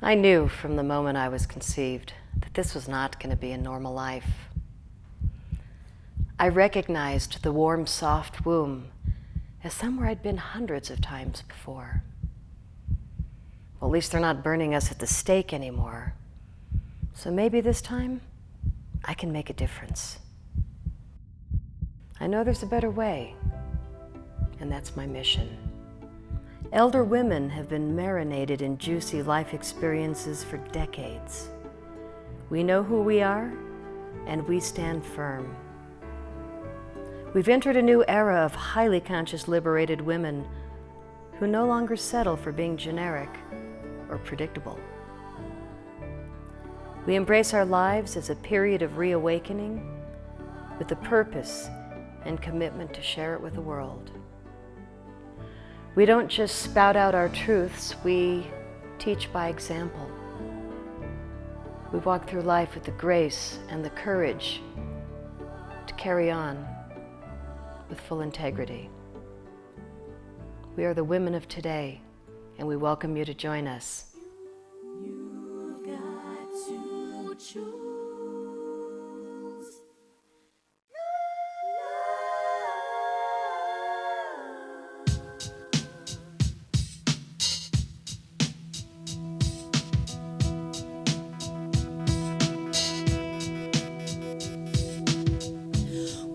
I knew from the moment I was conceived that this was not going to be a normal life. I recognized the warm, soft womb as somewhere I'd been hundreds of times before. Well, at least they're not burning us at the stake anymore. So maybe this time, I can make a difference. I know there's a better way, and that's my mission. Elder women have been marinated in juicy life experiences for decades. We know who we are, and we stand firm. We've entered a new era of highly conscious, liberated women who no longer settle for being generic or predictable. We embrace our lives as a period of reawakening with the purpose and commitment to share it with the world. We don't just spout out our truths, we teach by example. We walk through life with the grace and the courage to carry on with full integrity. We are the women of today, and we welcome you to join us. You've got to choose.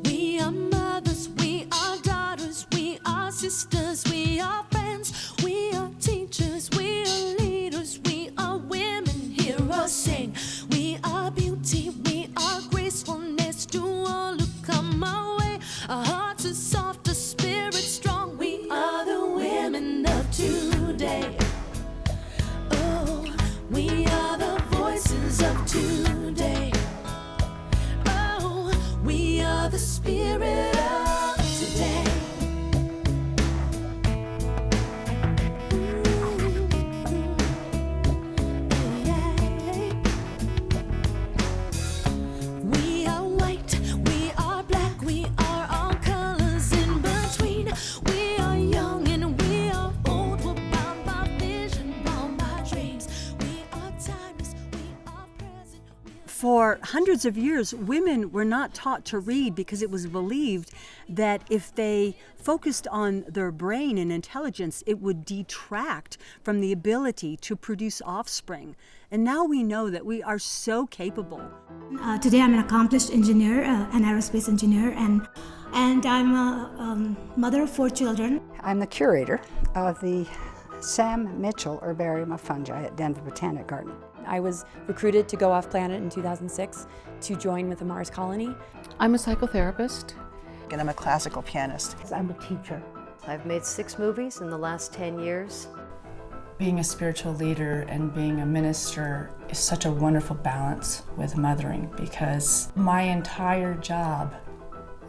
We are mothers, we are daughters, we are sisters, we are friends, we are teachers, we are leaders, we are women. Hear us sing. We are beauty, we are gracefulness to all who come our way. Our hearts are soft, our spirits strong. We are the women of today. Oh, we are the voices of today. Oh, we are the spirit of today. We are white, we are black, we are all colors in between. We are young and we are old, we're bound by vision, bound by dreams. We are timeless, we are present. For hundreds of years, women were not taught to read because it was believed that if they focused on their brain and intelligence, it would detract from the ability to produce offspring. And now we know that we are so capable. Today I'm an accomplished engineer, an aerospace engineer, and I'm a mother of 4 children. I'm the curator of the Sam Mitchell Herbarium of Fungi at Denver Botanic Garden. I was recruited to go off planet in 2006 to join with the Mars colony. I'm a psychotherapist. And I'm a classical pianist. I'm a teacher. I've made 6 movies in the last 10 years. Being a spiritual leader and being a minister is such a wonderful balance with mothering, because my entire job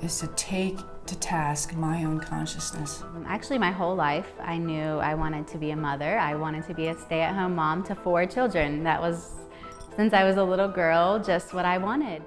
is to take to task my own consciousness. Actually, my whole life, I knew I wanted to be a mother. I wanted to be a stay-at-home mom to 4 children. That was, since I was a little girl, just what I wanted.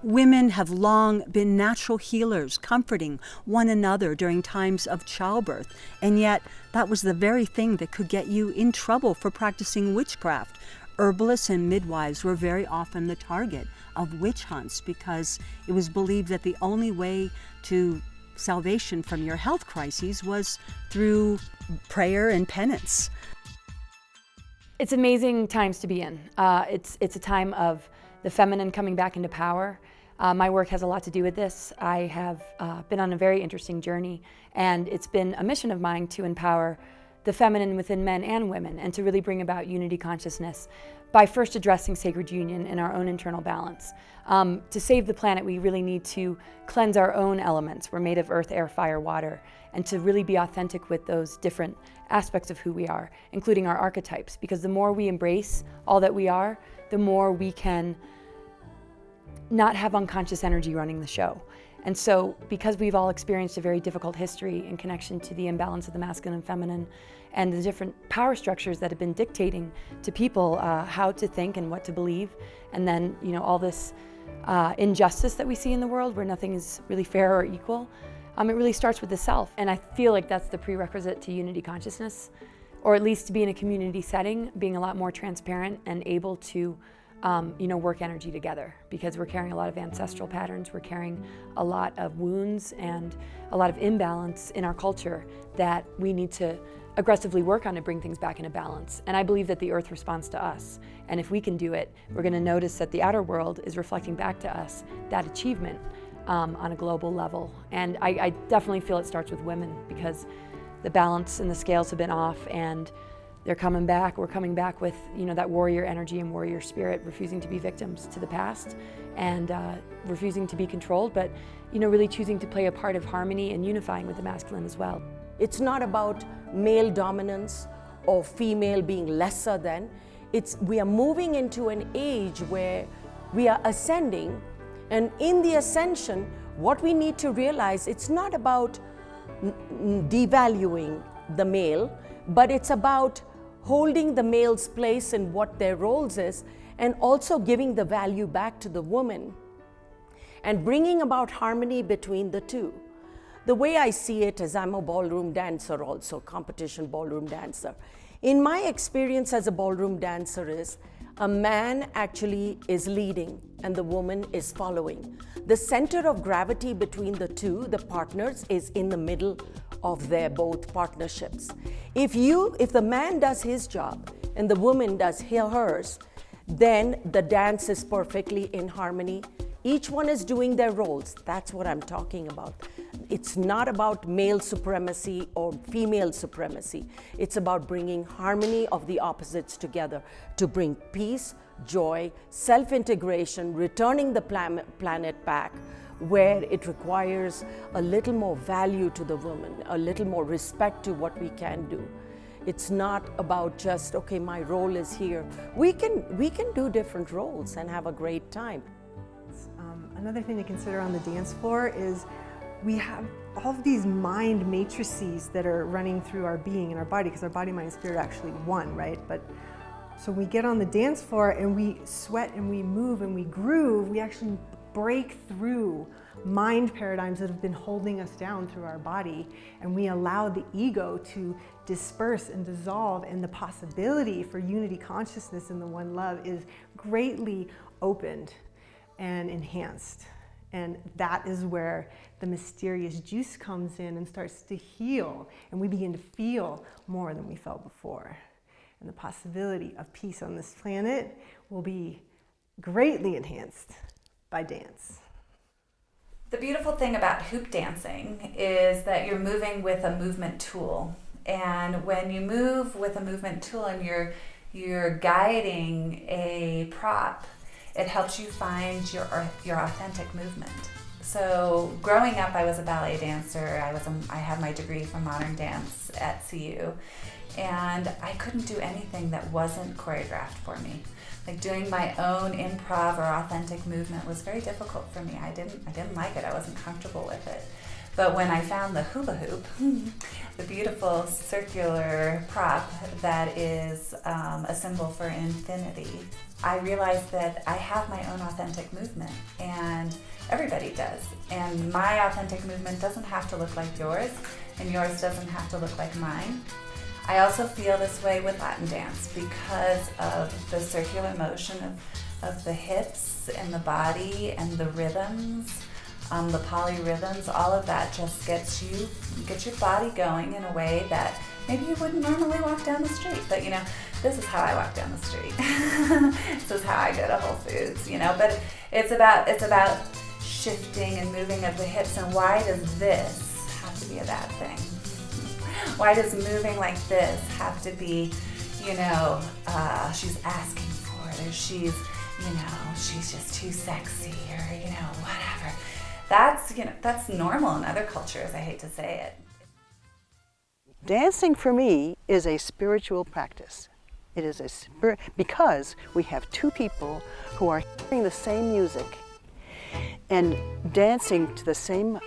Women have long been natural healers, comforting one another during times of childbirth. And yet, that was the very thing that could get you in trouble for practicing witchcraft. Herbalists and midwives were very often the target of witch hunts because it was believed that the only way to salvation from your health crises was through prayer and penance. It's amazing times to be in. It's a time of the feminine coming back into power. My work has a lot to do with this. I have been on a very interesting journey, and it's been a mission of mine to empower the feminine within men and women, and to really bring about unity consciousness by first addressing sacred union and our own internal balance. To save the planet, we really need to cleanse our own elements. We're made of earth, air, fire, water, and to really be authentic with those different aspects of who we are, including our archetypes, because the more we embrace all that we are, the more we can not have unconscious energy running the show. And so, because we've all experienced a very difficult history in connection to the imbalance of the masculine and feminine and the different power structures that have been dictating to people how to think and what to believe, and then, all this injustice that we see in the world where nothing is really fair or equal, it really starts with the self. And I feel like that's the prerequisite to unity consciousness, or at least to be in a community setting, being a lot more transparent and able to work energy together, because we're carrying a lot of ancestral patterns, we're carrying a lot of wounds and a lot of imbalance in our culture that we need to aggressively work on to bring things back into balance. And I believe that the earth responds to us. And if we can do it, we're going to notice that the outer world is reflecting back to us that achievement on a global level. And I definitely feel it starts with women, because the balance and the scales have been off, and they're coming back. We're coming back with that warrior energy and warrior spirit, refusing to be victims to the past and refusing to be controlled, but really choosing to play a part of harmony and unifying with the masculine as well. It's not about male dominance or female being lesser than. We are moving into an age where we are ascending, and in the ascension, what we need to realize, it's not about devaluing the male, but it's about holding the male's place in what their roles is, and also giving the value back to the woman and bringing about harmony between the two. The way I see it is, I'm a ballroom dancer also, competition ballroom dancer. In my experience as a ballroom dancer is, a man actually is leading and the woman is following. The center of gravity between the two, the partners, is in the middle of their both partnerships. If the man does his job and the woman does hers, then the dance is perfectly in harmony. Each one is doing their roles. That's what I'm talking about. It's not about male supremacy or female supremacy. It's about bringing harmony of the opposites together to bring peace, joy, self-integration, returning the planet back where it requires a little more value to the woman, a little more respect to what we can do. It's not about just, okay, my role is here. We can do different roles and have a great time. Another thing to consider on the dance floor is we have all of these mind matrices that are running through our being and our body, because our body, mind, and spirit are actually one, right? But so we get on the dance floor and we sweat and we move and we groove, we actually break through mind paradigms that have been holding us down through our body, and we allow the ego to disperse and dissolve, and the possibility for unity consciousness in the one love is greatly opened and enhanced. And that is where the mysterious juice comes in and starts to heal, and we begin to feel more than we felt before. And the possibility of peace on this planet will be greatly enhanced by dance. The beautiful thing about hoop dancing is that you're moving with a movement tool. And when you move with a movement tool and you're guiding a prop, it helps you find your authentic movement. So growing up, I was a ballet dancer. I had my degree from modern dance at CU, and I couldn't do anything that wasn't choreographed for me. Like doing my own improv or authentic movement was very difficult for me. I didn't like it. I wasn't comfortable with it. But when I found the hula hoop, the beautiful circular prop that is a symbol for infinity, I realized that I have my own authentic movement, and everybody does. And my authentic movement doesn't have to look like yours, and yours doesn't have to look like mine. I also feel this way with Latin dance because of the circular motion of the hips and the body and the rhythms. The polyrhythms, all of that just gets your body going in a way that maybe you wouldn't normally walk down the street. But this is how I walk down the street. This is how I go to Whole Foods. But it's about shifting and moving of the hips. And why does this have to be a bad thing? Why does moving like this have to be, she's asking for it, or she's just too sexy, or whatever. That's normal in other cultures, I hate to say it. Dancing for me is a spiritual practice. It is because we have two people who are hearing the same music and dancing to the same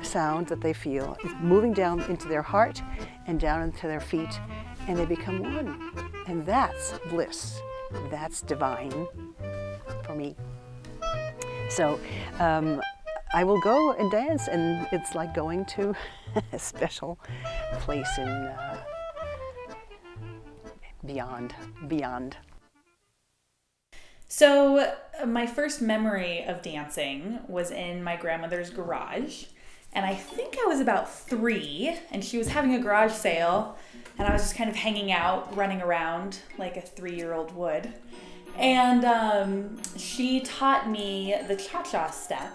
sound that they feel. It's moving down into their heart and down into their feet, and they become one. And that's bliss. That's divine for me. So I will go and dance, and it's like going to a special place in beyond. So my first memory of dancing was in my grandmother's garage. And I think I was about 3, and she was having a garage sale, and I was just kind of hanging out, running around like a 3-year-old would. And she taught me the cha-cha step.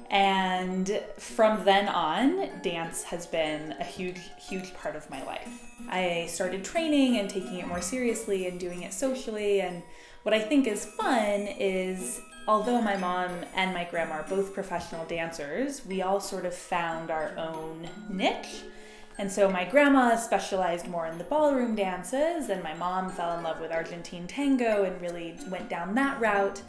And from then on, dance has been a huge, huge part of my life. I started training and taking it more seriously and doing it socially. And what I think is fun is, although my mom and my grandma are both professional dancers, we all sort of found our own niche. And so my grandma specialized more in the ballroom dances, and my mom fell in love with Argentine tango and really went down that route.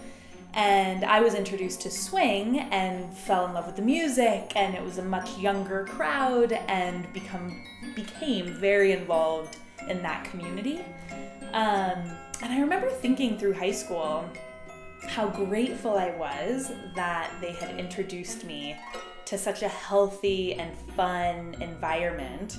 And I was introduced to swing and fell in love with the music, and it was a much younger crowd, and became very involved in that community. And I remember thinking through high school how grateful I was that they had introduced me to such a healthy and fun environment,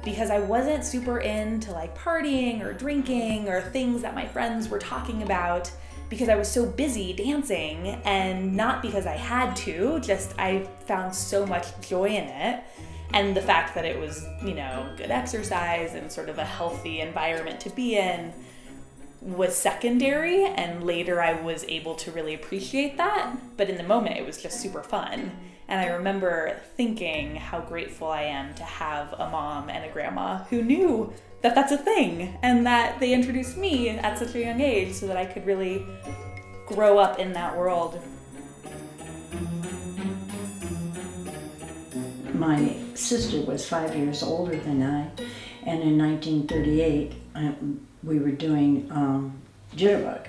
because I wasn't super into like partying or drinking or things that my friends were talking about, because I was so busy dancing, and not because I had to, just I found so much joy in it. And the fact that it was, good exercise and sort of a healthy environment to be in was secondary, and later I was able to really appreciate that. But in the moment, it was just super fun. And I remember thinking how grateful I am to have a mom and a grandma who knew that that's a thing, and that they introduced me at such a young age so that I could really grow up in that world. My sister was 5 years older than I, and in 1938 we were doing jitterbug,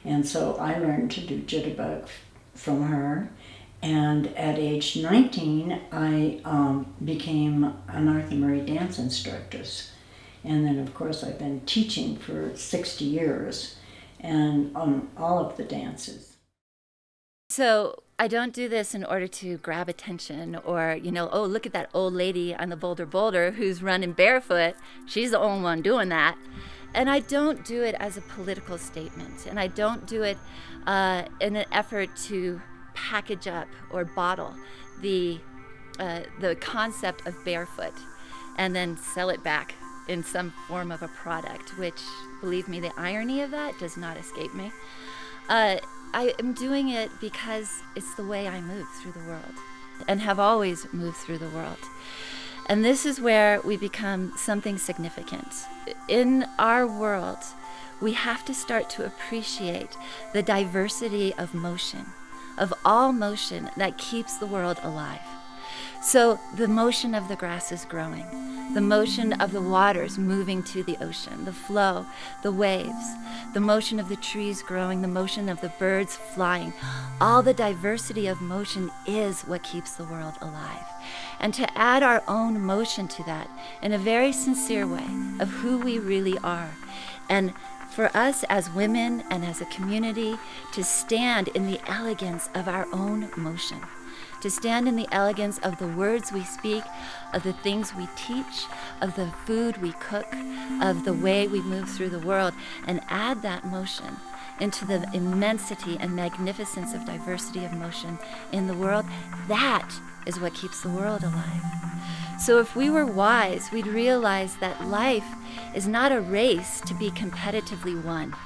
and so I learned to do jitterbug from her. And at age 19 I became an Arthur Murray dance instructress, and then of course I've been teaching for 60 years and on all of the dances. So I don't do this in order to grab attention or, oh, look at that old lady on the boulder who's running barefoot. She's the only one doing that. And I don't do it as a political statement. And I don't do it in an effort to package up or bottle the concept of barefoot and then sell it back in some form of a product, which, believe me, the irony of that does not escape me. I am doing it because it's the way I move through the world and have always moved through the world. And this is where we become something significant. In our world, we have to start to appreciate the diversity of motion, of all motion that keeps the world alive. So the motion of the grass is growing, the motion of the waters moving to the ocean, the flow, the waves, the motion of the trees growing, the motion of the birds flying. All the diversity of motion is what keeps the world alive. And to add our own motion to that in a very sincere way of who we really are. And for us as women and as a community to stand in the elegance of our own motion, to stand in the elegance of the words we speak, of the things we teach, of the food we cook, of the way we move through the world, and add that motion into the immensity and magnificence of diversity of motion in the world. That is what keeps the world alive. So if we were wise, we'd realize that life is not a race to be competitively won.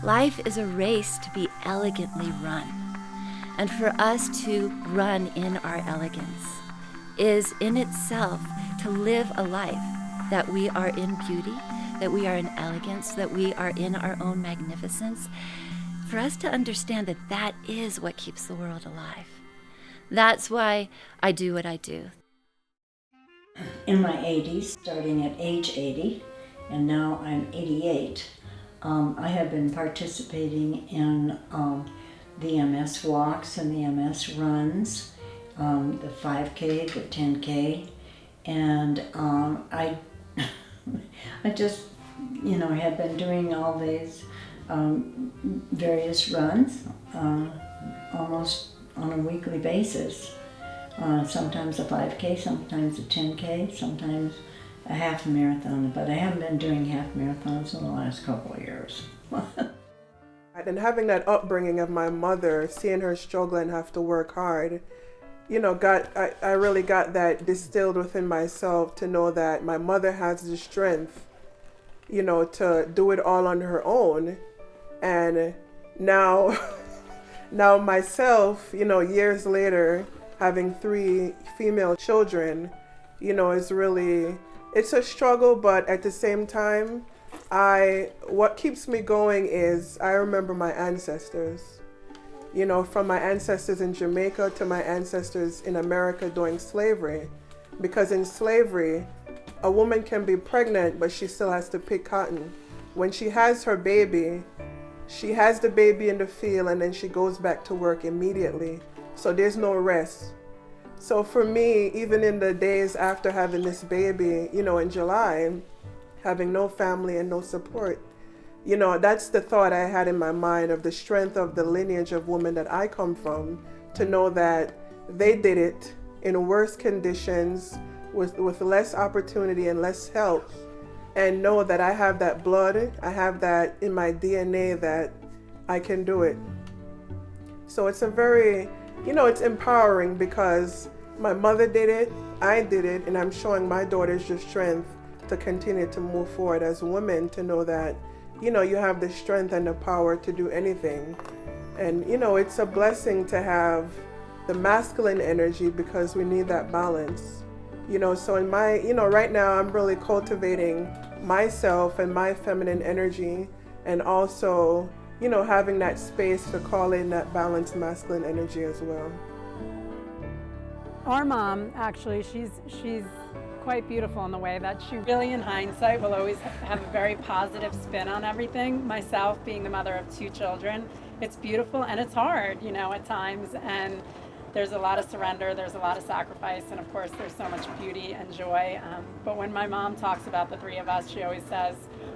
Life is a race to be elegantly run. And for us to run in our elegance is in itself to live a life that we are in beauty, that we are in elegance, that we are in our own magnificence. For us to understand that that is what keeps the world alive. That's why I do what I do. In my 80s, starting at age 80, and now I'm 88, I have been participating in the MS walks and the MS runs, the 5K, the 10K, and I just, have been doing all these various runs almost on a weekly basis. Sometimes a 5K, sometimes a 10K, sometimes a half marathon, but I haven't been doing half marathons in the last couple of years. And having that upbringing of my mother, seeing her struggle and have to work hard, you know, I really got that distilled within myself to know that my mother has the strength, you know, to do it all on her own. And now, now myself, you know, years later, having 3 female children, you know, is really, it's a struggle, but at the same time, what keeps me going is I remember my ancestors. You know, from my ancestors in Jamaica to my ancestors in America during slavery. Because in slavery, a woman can be pregnant, but she still has to pick cotton. When she has her baby, she has the baby in the field and then she goes back to work immediately. So there's no rest. So for me, even in the days after having this baby, you know, in July, having no family and no support, you know, that's the thought I had in my mind of the strength of the lineage of women that I come from, to know that they did it in worse conditions with less opportunity and less help, and know that I have that blood, I have that in my DNA that I can do it. So it's a very, you know, it's empowering because my mother did it, I did it, and I'm showing my daughters the strength to continue to move forward as women, to know that, you know, you have the strength and the power to do anything. And, you know, it's a blessing to have the masculine energy because we need that balance. You know, so in my, you know, right now I'm really cultivating myself and my feminine energy, and also, you know, having that space to call in that balanced masculine energy as well. Our mom, actually, she's quite beautiful in the way that she really, in hindsight, will always have a very positive spin on everything. Myself, being the mother of 2 children, it's beautiful and it's hard, you know, at times, and there's a lot of surrender, there's a lot of sacrifice, and of course there's so much beauty and joy. But when my mom talks about the 3 of us, she always says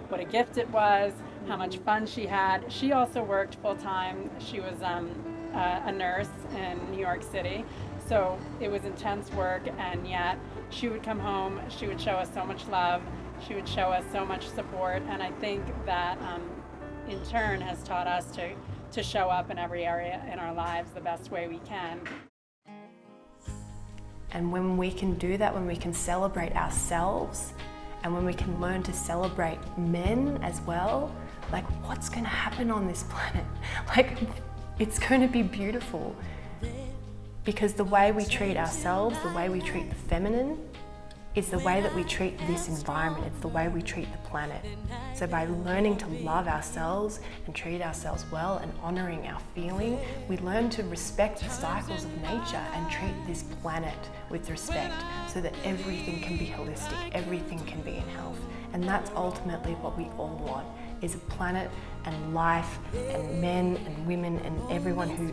what a gift it was, how much fun she had. She also worked full-time. She was a nurse in New York City, so it was intense work, and yet she would come home, she would show us so much love, she would show us so much support, and I think that in turn has taught us to show up in every area in our lives the best way we can. And when we can do that, when we can celebrate ourselves, and when we can learn to celebrate men as well, like, what's going to happen on this planet? Like, it's going to be beautiful. Because the way we treat ourselves, the way we treat the feminine, is the way that we treat this environment. It's the way we treat the planet. So by learning to love ourselves and treat ourselves well and honoring our feeling, we learn to respect the cycles of nature and treat this planet with respect, so that everything can be holistic, everything can be in health. And that's ultimately what we all want, is a planet and life and men and women and everyone who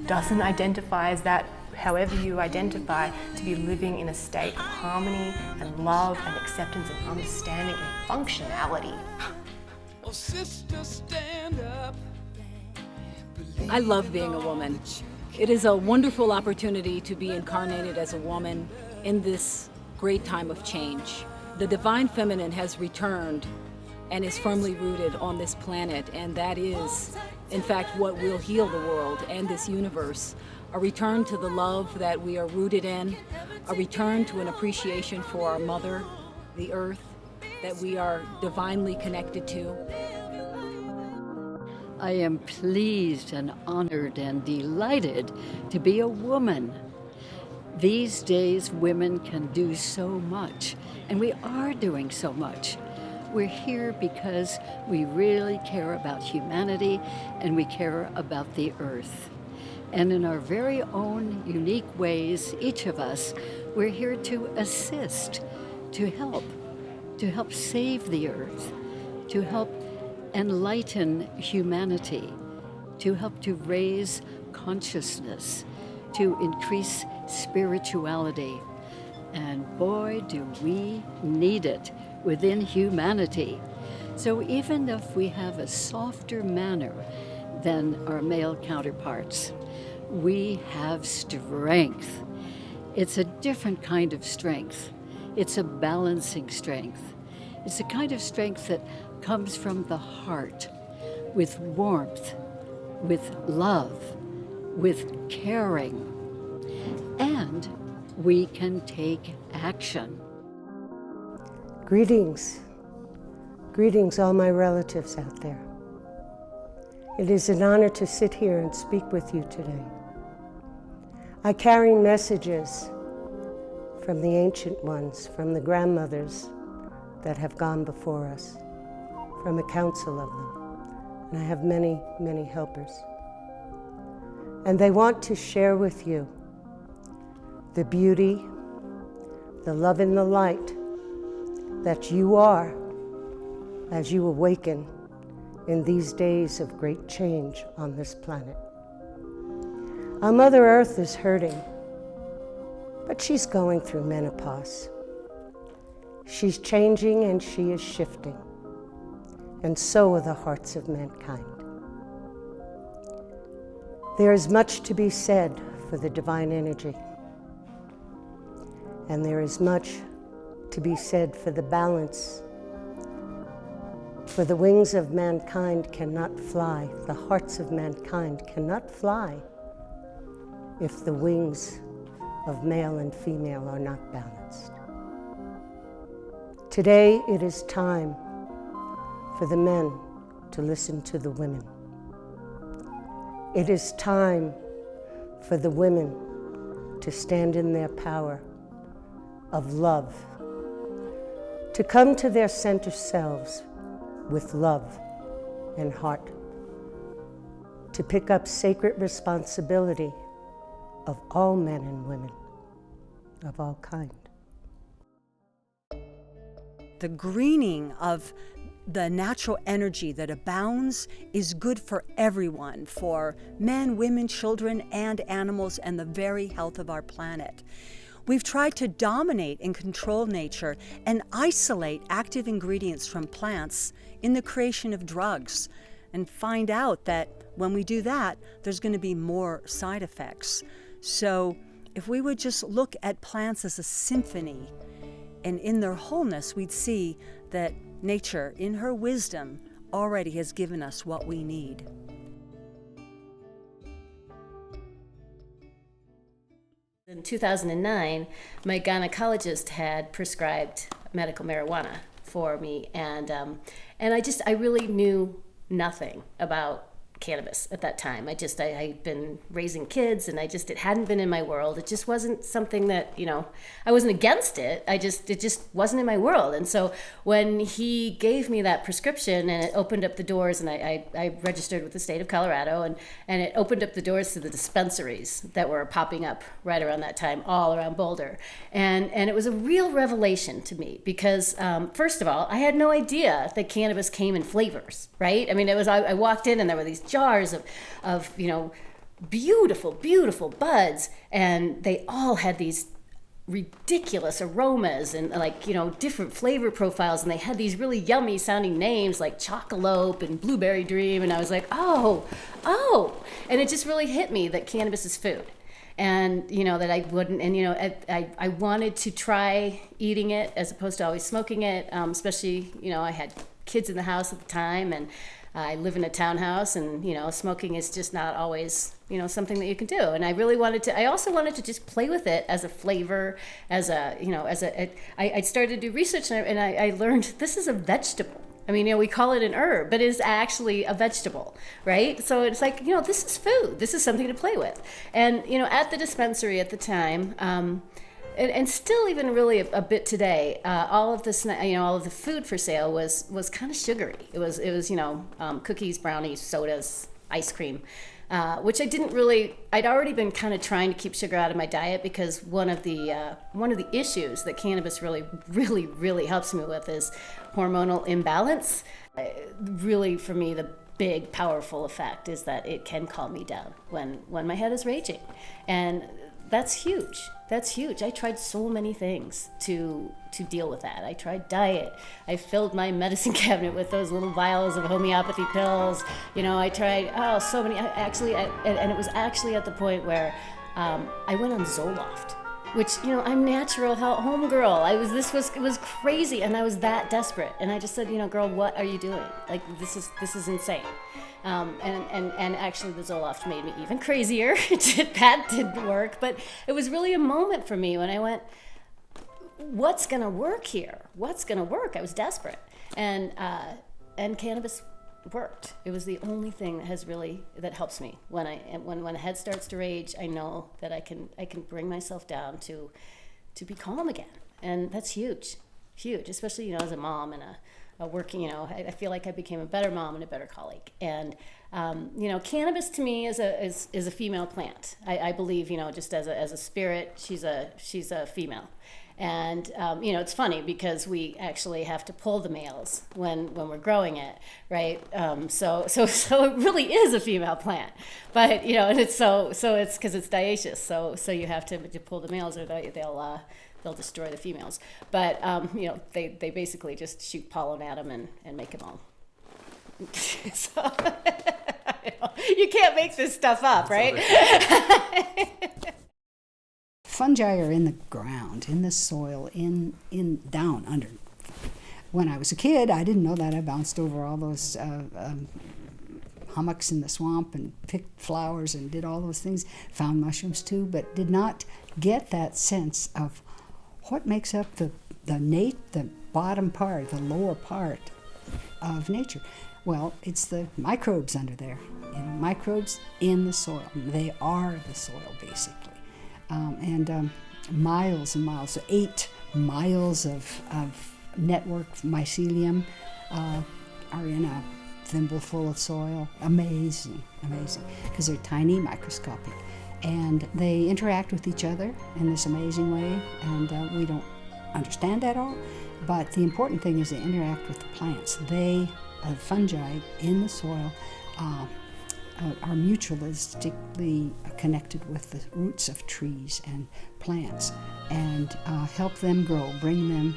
doesn't identify as that, however you identify, to be living in a state of harmony and love and acceptance and understanding and functionality. Oh, sister, stand up. I love being a woman. It is a wonderful opportunity to be incarnated as a woman in this great time of change. The divine feminine has returned and is firmly rooted on this planet, and that is, in fact, what will heal the world and this universe. A return to the love that we are rooted in, a return to an appreciation for our mother, the earth, that we are divinely connected to. I am pleased and honored and delighted to be a woman. These days, women can do so much, and we are doing so much. We're here because we really care about humanity and we care about the earth. And in our very own unique ways, each of us, we're here to assist, to help save the earth, to help enlighten humanity, to help to raise consciousness, to increase spirituality. And boy, do we need it within humanity. So even if we have a softer manner than our male counterparts, we have strength. It's a different kind of strength. It's a balancing strength. It's a kind of strength that comes from the heart, with warmth, with love, with caring. And we can take action. Greetings. Greetings, all my relatives out there. It is an honor to sit here and speak with you today. I carry messages from the ancient ones, from the grandmothers that have gone before us, from a council of them. And I have many, many helpers. And they want to share with you the beauty, the love and the light that you are as you awaken in these days of great change on this planet. Our Mother Earth is hurting, but she's going through menopause. She's changing and she is shifting, and so are the hearts of mankind. There is much to be said for the divine energy, and there is much to be said for the balance. For the wings of mankind cannot fly, the hearts of mankind cannot fly if the wings of male and female are not balanced. Today it is time for the men to listen to the women. It is time for the women to stand in their power of love, to come to their center selves with love and heart, to pick up sacred responsibility of all men and women, of all kind. The greening of the natural energy that abounds is good for everyone, for men, women, children, and animals, and the very health of our planet. We've tried to dominate and control nature and isolate active ingredients from plants in the creation of drugs, and find out that when we do that, there's going to be more side effects. So if we would just look at plants as a symphony, and in their wholeness, we'd see that nature, in her wisdom, already has given us what we need. In 2009, my gynecologist had prescribed medical marijuana for me, and I really knew nothing about cannabis at that time. I'd been raising kids, and it hadn't been in my world. It just wasn't something that, I wasn't against it. it just wasn't in my world. And so when he gave me that prescription, and it opened up the doors, and I registered with the state of Colorado, and it opened up the doors to the dispensaries that were popping up right around that time, all around Boulder. And it was a real revelation to me because, first of all, I had no idea that cannabis came in flavors, right? I mean, I walked in and there were these jars of beautiful, beautiful buds, and they all had these ridiculous aromas and different flavor profiles, and they had these really yummy sounding names like Chocolope and Blueberry Dream, and I was like, oh, and it just really hit me that cannabis is food. And that I wouldn't, and I wanted to try eating it as opposed to always smoking it, especially I had kids in the house at the time, and I live in a townhouse, and smoking is just not always something that you can do. And I also wanted to just play with it as a flavor, I started to do research, and I learned this is a vegetable. I mean, we call it an herb, but it is actually a vegetable, right? So it's like, this is food. This is something to play with. And, at the dispensary at the time, and still even really a bit today, all of the food for sale was kind of sugary. It was cookies, brownies, sodas, ice cream, which I'd already been kind of trying to keep sugar out of my diet, because one of the issues that cannabis really, really, really helps me with is hormonal imbalance. Really, for me, the big, powerful effect is that it can calm me down when my head is raging. And that's huge. That's huge. I tried so many things to deal with that. I tried diet. I filled my medicine cabinet with those little vials of homeopathy pills. I tried, so many. And it was actually at the point where I went on Zoloft. which, you know, I'm natural homegirl. It was crazy, and I was that desperate. And I just said, you know, girl, what are you doing? Like, this is insane. And actually the Zoloft made me even crazier. That didn't work, but it was really a moment for me when I went, what's gonna work here? What's gonna work? I was desperate. And cannabis worked. It was the only thing that helps me when the head starts to rage. I know that I can bring myself down to be calm again, and that's huge, especially, you know, as a mom and a working, you know, I feel like I became a better mom and a better colleague. And you know, cannabis to me is a female plant. I believe, you know, just as a spirit, she's a female. And you know, it's funny because we actually have to pull the males when we're growing it, right? So it really is a female plant, but you know, and it's so it's because it's dioecious. So you have to pull the males, or they'll destroy the females. But you know, they basically just shoot pollen at them and make them all. So, you can't make this stuff up, right? Fungi are in the ground, in the soil, in down under. When I was a kid, I didn't know that. I bounced over all those hummocks in the swamp and picked flowers and did all those things. Found mushrooms too, but did not get that sense of what makes up the bottom part, the lower part of nature. Well, it's the microbes under there. You know, microbes in the soil. They are the soil, basically. And miles and miles, so 8 miles of network mycelium are in a thimble full of soil. Amazing, because they're tiny, microscopic, and they interact with each other in this amazing way, and we don't understand that all, but the important thing is they interact with the plants. Fungi in the soil are mutualistically connected with the roots of trees and plants, and help them grow, bring them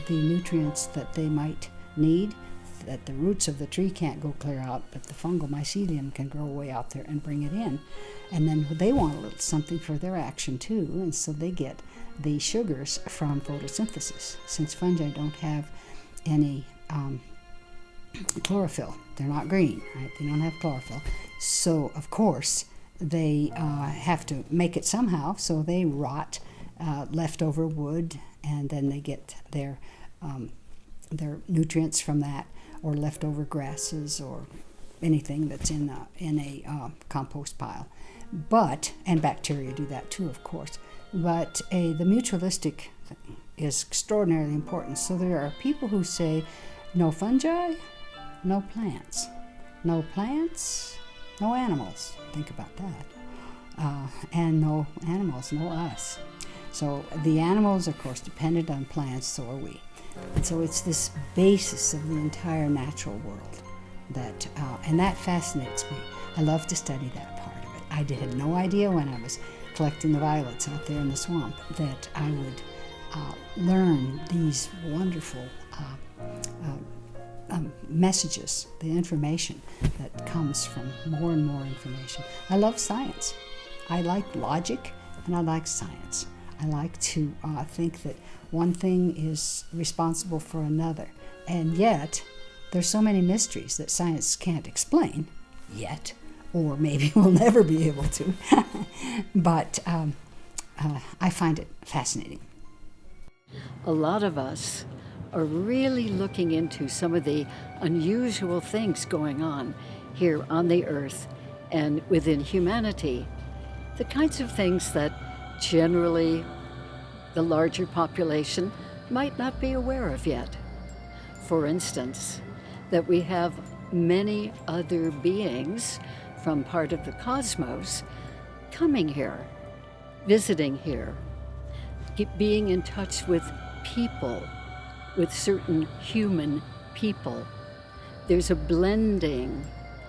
the nutrients that they might need, that the roots of the tree can't go clear out, but the fungal mycelium can grow way out there and bring it in. And then they want a little something for their action too, and so they get the sugars from photosynthesis. Since fungi don't have any chlorophyll, they're not green, right? They don't have chlorophyll. So, of course, they have to make it somehow, so they rot leftover wood, and then they get their nutrients from that, or leftover grasses, or anything that's in a compost pile. And bacteria do that too, of course. But the mutualistic thing is extraordinarily important. So there are people who say, no fungi, no plants. No plants, no animals. Think about that. And no animals, no us. So the animals, of course, dependent on plants, so are we. And so it's this basis of the entire natural world and that fascinates me. I love to study that part of it. I had no idea when I was collecting the violets out there in the swamp that I would learn these wonderful messages, the information that comes from more and more information. I love science. I like logic, and I like science. I like to think that one thing is responsible for another, and yet there's so many mysteries that science can't explain yet, or maybe we'll never be able to. But I find it fascinating. A lot of us are really looking into some of the unusual things going on here on the earth and within humanity. The kinds of things that generally the larger population might not be aware of yet. For instance, that we have many other beings from part of the cosmos coming here, visiting here, being in touch with people, with certain human people. There's a blending,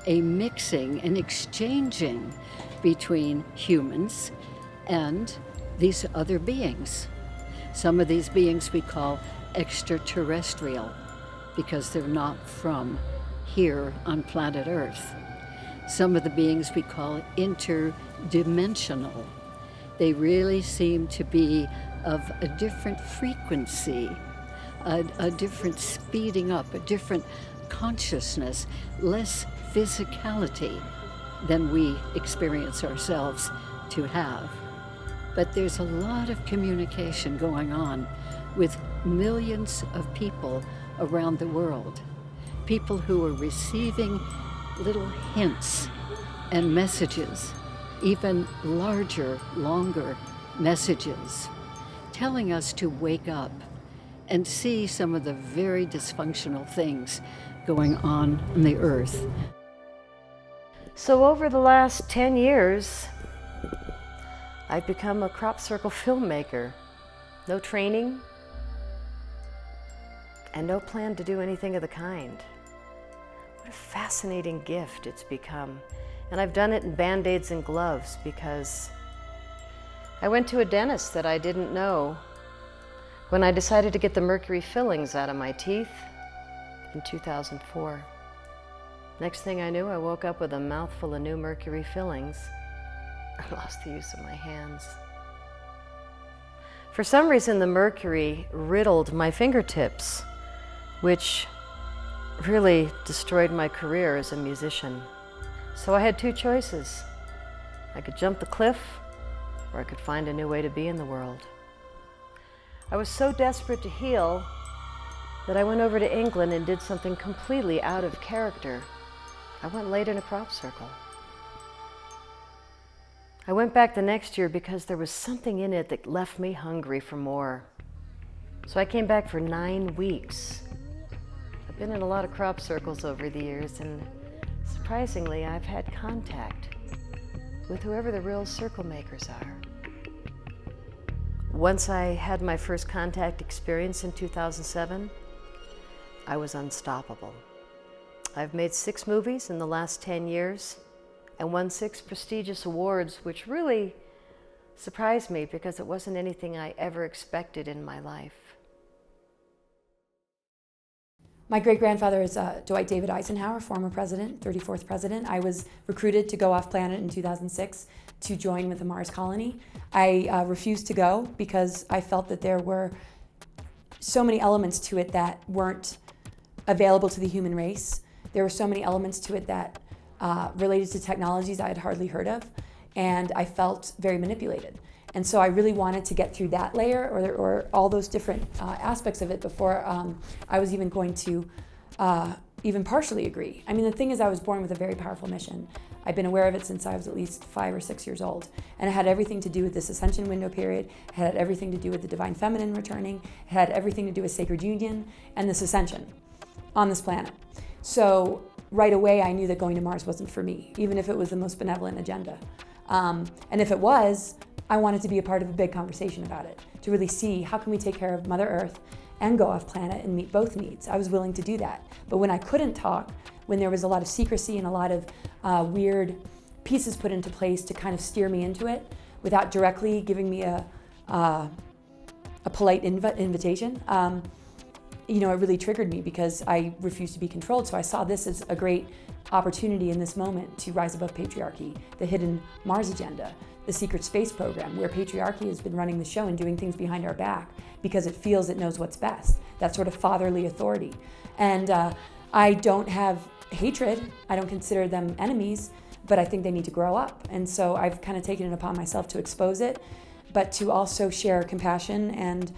a mixing, an exchanging between humans and these other beings. Some of these beings we call extraterrestrial because they're not from here on planet Earth. Some of the beings we call interdimensional. They really seem to be of a different frequency, a different speeding up, a different consciousness, less physicality than we experience ourselves to have. But there's a lot of communication going on with millions of people around the world. People who are receiving little hints and messages, even larger, longer messages, telling us to wake up and see some of the very dysfunctional things going on the earth. So over the last 10 years, I've become a crop circle filmmaker. No training, and no plan to do anything of the kind. What a fascinating gift it's become. And I've done it in Band-Aids and gloves because I went to a dentist that I didn't know when I decided to get the mercury fillings out of my teeth in 2004. Next thing I knew, I woke up with a mouthful of new mercury fillings. I lost the use of my hands. For some reason, the mercury riddled my fingertips, which really destroyed my career as a musician. So I had two choices. I could jump the cliff, or I could find a new way to be in the world. I was so desperate to heal that I went over to England and did something completely out of character. I went and laid in a crop circle. I went back the next year because there was something in it that left me hungry for more. So I came back for 9 weeks. I've been in a lot of crop circles over the years, and surprisingly, I've had contact with whoever the real circle makers are. Once I had my first contact experience in 2007, I was unstoppable. I've made 6 movies in the last 10 years and won 6 prestigious awards, which really surprised me because it wasn't anything I ever expected in my life. My great-grandfather is Dwight David Eisenhower, former president, 34th president. I was recruited to go off planet in 2006 to join with the Mars colony. I refused to go because I felt that there were so many elements to it that weren't available to the human race. There were so many elements to it that related to technologies I had hardly heard of, and I felt very manipulated. And so I really wanted to get through that layer or all those different aspects of it before I was even going to even partially agree. I mean, the thing is, I was born with a very powerful mission. I've been aware of it since I was at least 5 or 6 years old. And it had everything to do with this ascension window period. It had everything to do with the divine feminine returning. It had everything to do with sacred union and this ascension on this planet. So right away, I knew that going to Mars wasn't for me, even if it was the most benevolent agenda. And if it was, I wanted to be a part of a big conversation about it, to really see how can we take care of Mother Earth and go off planet and meet both needs. I was willing to do that. But when I couldn't talk, when there was a lot of secrecy and a lot of weird pieces put into place to kind of steer me into it without directly giving me a polite invitation, you know, it really triggered me because I refused to be controlled. So I saw this as a great opportunity in this moment to rise above patriarchy, the hidden Mars agenda, the secret space program, where patriarchy has been running the show and doing things behind our back because it feels it knows what's best, that sort of fatherly authority. And I don't have hatred, I don't consider them enemies, but I think they need to grow up. And so I've kind of taken it upon myself to expose it, but to also share compassion and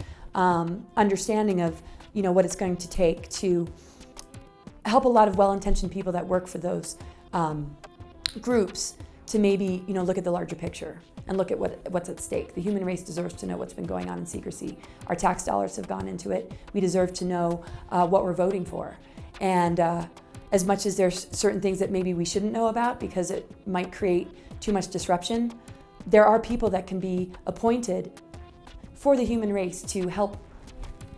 understanding of, you know, what it's going to take to help a lot of well-intentioned people that work for those groups to maybe, you know, look at the larger picture and look at what's at stake. The human race deserves to know what's been going on in secrecy. Our tax dollars have gone into it. We deserve to know what we're voting for. And as much as there's certain things that maybe we shouldn't know about because it might create too much disruption, there are people that can be appointed for the human race to help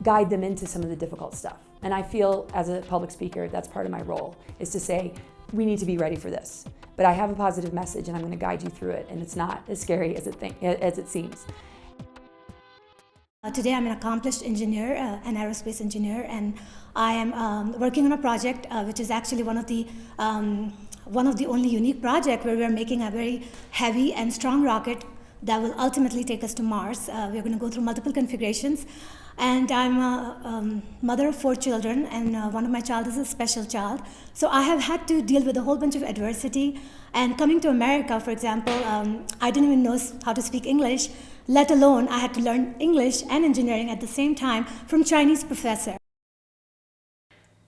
guide them into some of the difficult stuff. And I feel as a public speaker, that's part of my role, is to say, we need to be ready for this. But I have a positive message and I'm going to guide you through it, and it's not as scary as it seems. Today I'm an accomplished engineer, an aerospace engineer, and I am working on a project which is actually one of the only unique project where we are making a very heavy and strong rocket that will ultimately take us to Mars. We're going to go through multiple configurations. And I'm a mother of 4 children, and one of my child is a special child. So I have had to deal with a whole bunch of adversity. And coming to America, for example, I didn't even know how to speak English, let alone I had to learn English and engineering at the same time from Chinese professor.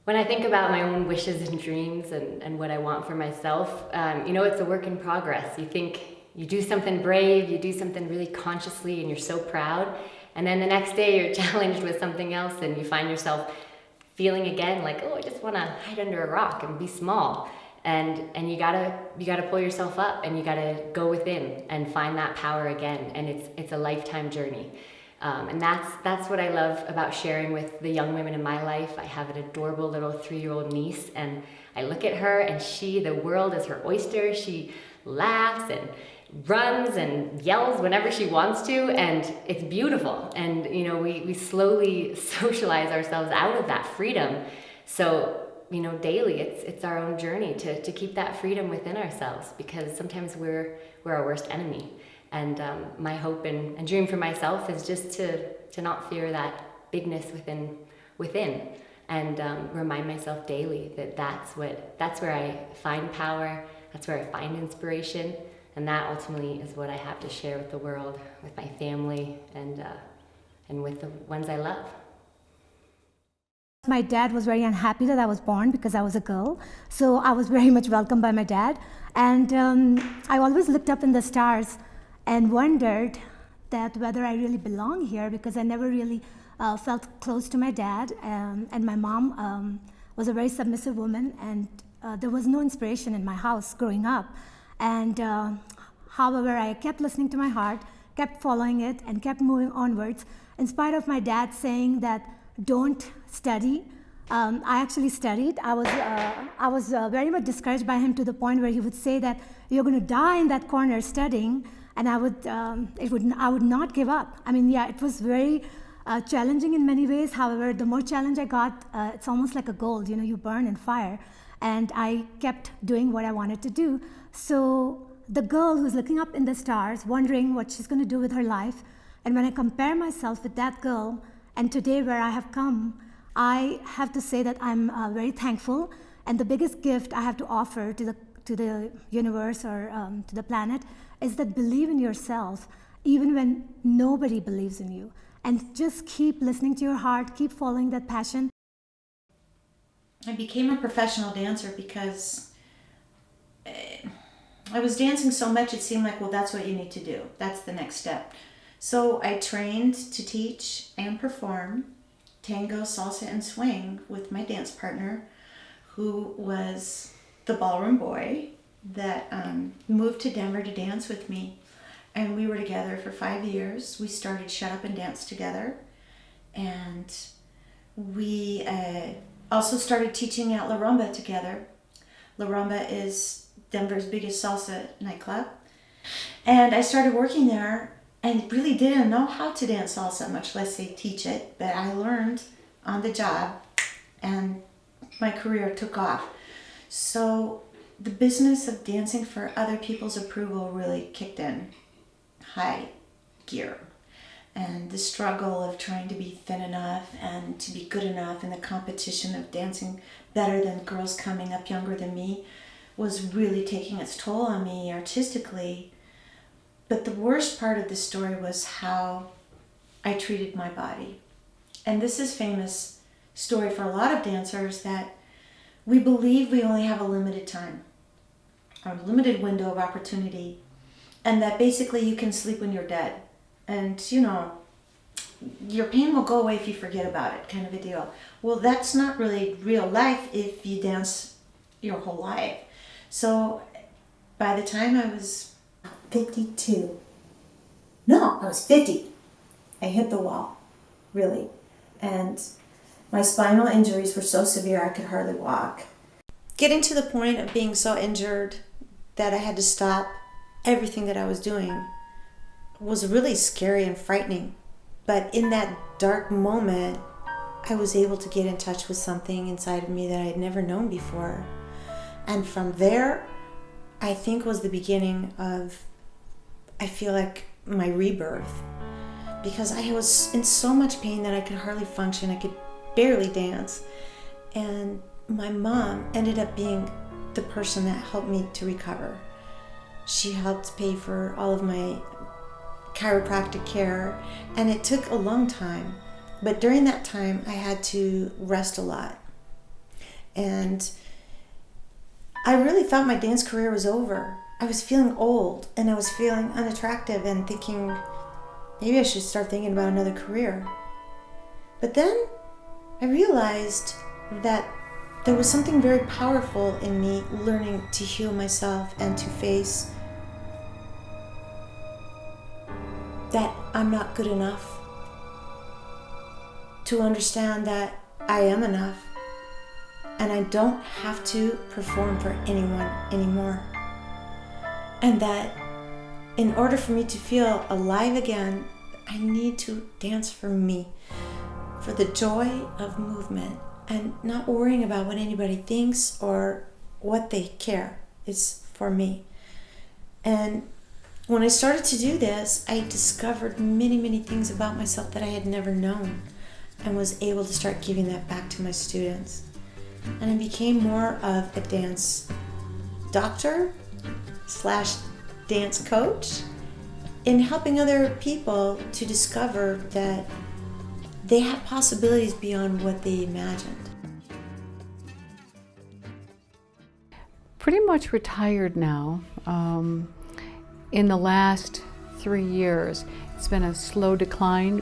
When I think about my own wishes and dreams and what I want for myself, it's a work in progress. You think you do something brave, you do something really consciously, and you're so proud. And then the next day you're challenged with something else and you find yourself feeling again like, oh, I just want to hide under a rock and be small. And you gotta pull yourself up, and you gotta go within and find that power again. And it's a lifetime journey. And that's what I love about sharing with the young women in my life. I have an adorable little 3-year-old niece, and I look at her and the world is her oyster. She laughs and runs and yells whenever she wants to, and it's beautiful. And we slowly socialize ourselves out of that freedom. So daily it's our own journey to keep that freedom within ourselves, because sometimes we're our worst enemy. And my hope and dream for myself is just to not fear that bigness within, and remind myself daily that that's where I find power, that's where I find inspiration, and that ultimately is what I have to share with the world, with my family, and with the ones I love. My dad was very unhappy that I was born because I was a girl, so I was very much welcomed by my dad. And I always looked up in the stars and wondered that whether I really belong here, because I never really felt close to my dad. And my mom was a very submissive woman, and there was no inspiration in my house growing up. And however, I kept listening to my heart, kept following it, and kept moving onwards, in spite of my dad saying that don't study. I actually studied. I was very much discouraged by him, to the point where he would say that you're going to die in that corner studying, and I would not give up. I mean, yeah, it was very challenging in many ways. However, the more challenge I got, it's almost like a gold. You burn in fire. And I kept doing what I wanted to do. So the girl who's looking up in the stars, wondering what she's going to do with her life, and when I compare myself with that girl, and today where I have come, I have to say that I'm very thankful. And the biggest gift I have to offer to the universe, or to the planet, is that believe in yourself, even when nobody believes in you. And just keep listening to your heart, keep following that passion. I became a professional dancer because I was dancing so much it seemed like, well, that's what you need to do. That's the next step. So I trained to teach and perform tango, salsa, and swing with my dance partner, who was the ballroom boy that moved to Denver to dance with me. And we were together for 5 years. We started Shut Up and Dance together. And we also started teaching at La Rumba together. La Rumba is Denver's biggest salsa nightclub. And I started working there and really didn't know how to dance salsa, much less say teach it. But I learned on the job, and my career took off. So the business of dancing for other people's approval really kicked in high gear. And the struggle of trying to be thin enough and to be good enough, and the competition of dancing better than girls coming up younger than me, was really taking its toll on me artistically. But the worst part of the story was how I treated my body. And this is a famous story for a lot of dancers, that we believe we only have a limited time, a limited window of opportunity, and that basically you can sleep when you're dead. And, your pain will go away if you forget about it, kind of a deal. Well, that's not really real life if you dance your whole life. So by the time I was 52, no, I was 50, I hit the wall, really. And my spinal injuries were so severe I could hardly walk. Getting to the point of being so injured that I had to stop everything that I was doing was really scary and frightening. But in that dark moment, I was able to get in touch with something inside of me that I had never known before. And from there, I think was the beginning of, I feel like, my rebirth, because I was in so much pain that I could hardly function. I could barely dance. And my mom ended up being the person that helped me to recover. She helped pay for all of my chiropractic care, and it took a long time. But during that time, I had to rest a lot. And I really thought my dance career was over. I was feeling old, and I was feeling unattractive and thinking, maybe I should start thinking about another career. But then I realized that there was something very powerful in me learning to heal myself and to face that I'm not good enough, to understand that I am enough and I don't have to perform for anyone anymore. And that in order for me to feel alive again, I need to dance for me, for the joy of movement, and not worrying about what anybody thinks or what they care. It's for me. And when I started to do this, I discovered many, many things about myself that I had never known, and was able to start giving that back to my students. And I became more of a dance doctor / dance coach in helping other people to discover that they have possibilities beyond what they imagined. Pretty much retired now. In the last 3 years, it's been a slow decline,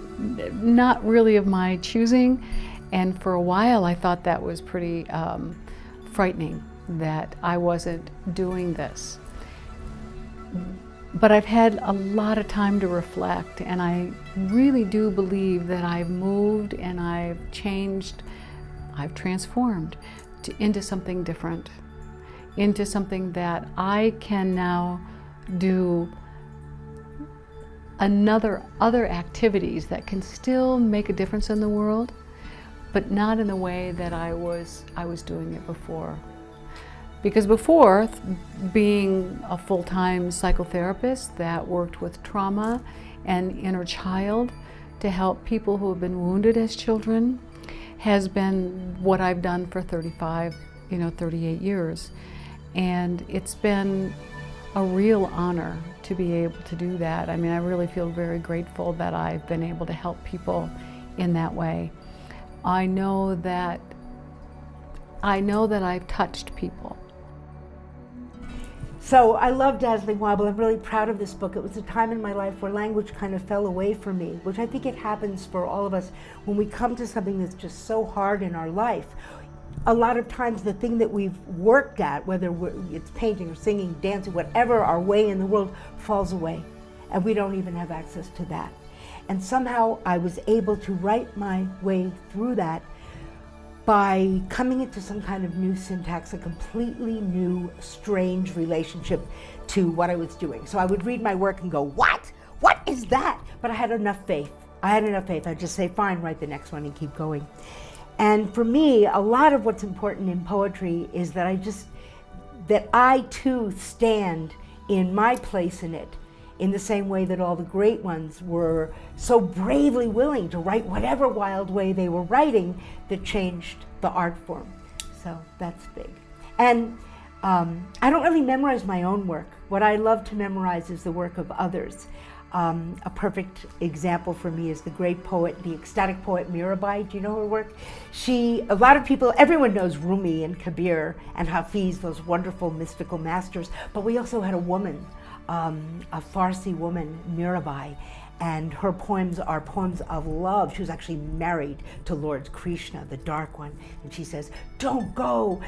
not really of my choosing, and for a while I thought that was pretty frightening that I wasn't doing this. But I've had a lot of time to reflect, and I really do believe that I've moved and I've changed, I've transformed into something different, into something that I can now do other activities that can still make a difference in the world, but not in the way that I was doing it before. Because before, being a full-time psychotherapist that worked with trauma and inner child to help people who have been wounded as children has been what I've done for 38 years. And it's been a real honor to be able to do that. I mean, I really feel very grateful that I've been able to help people in that way. I know that I've touched people. So I love Dazzling Wobble. I'm really proud of this book. It was a time in my life where language kind of fell away from me, which I think it happens for all of us when we come to something that's just so hard in our life. A lot of times the thing that we've worked at, whether it's painting or singing, dancing, whatever our way in the world, falls away, and we don't even have access to that. And somehow I was able to write my way through that by coming into some kind of new syntax, a completely new, strange relationship to what I was doing. So I would read my work and go, what? What is that? But I had enough faith. I'd just say, fine, write the next one and keep going. And for me, a lot of what's important in poetry is that I too stand in my place in it, in the same way that all the great ones were so bravely willing to write whatever wild way they were writing that changed the art form. So that's big. And I don't really memorize my own work. What I love to memorize is the work of others. A perfect example for me is the great poet, the ecstatic poet Mirabai. Do you know her work? A lot of people, everyone knows Rumi and Kabir and Hafiz, those wonderful mystical masters, but we also had a woman, a Farsi woman, Mirabai, and her poems are poems of love. She was actually married to Lord Krishna, the Dark One, and she says, don't go,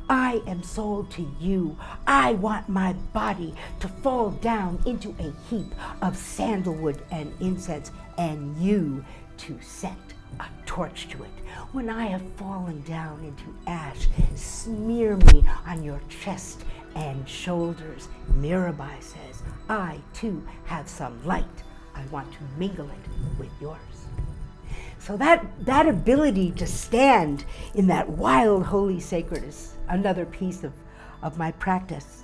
I am sold to you. I want my body to fall down into a heap of sandalwood and incense, and you to set a torch to it. When I have fallen down into ash, smear me on your chest and shoulders. Mirabai says, I too have some light. I want to mingle it with yours. So that ability to stand in that wild, holy, sacred is another piece of my practice.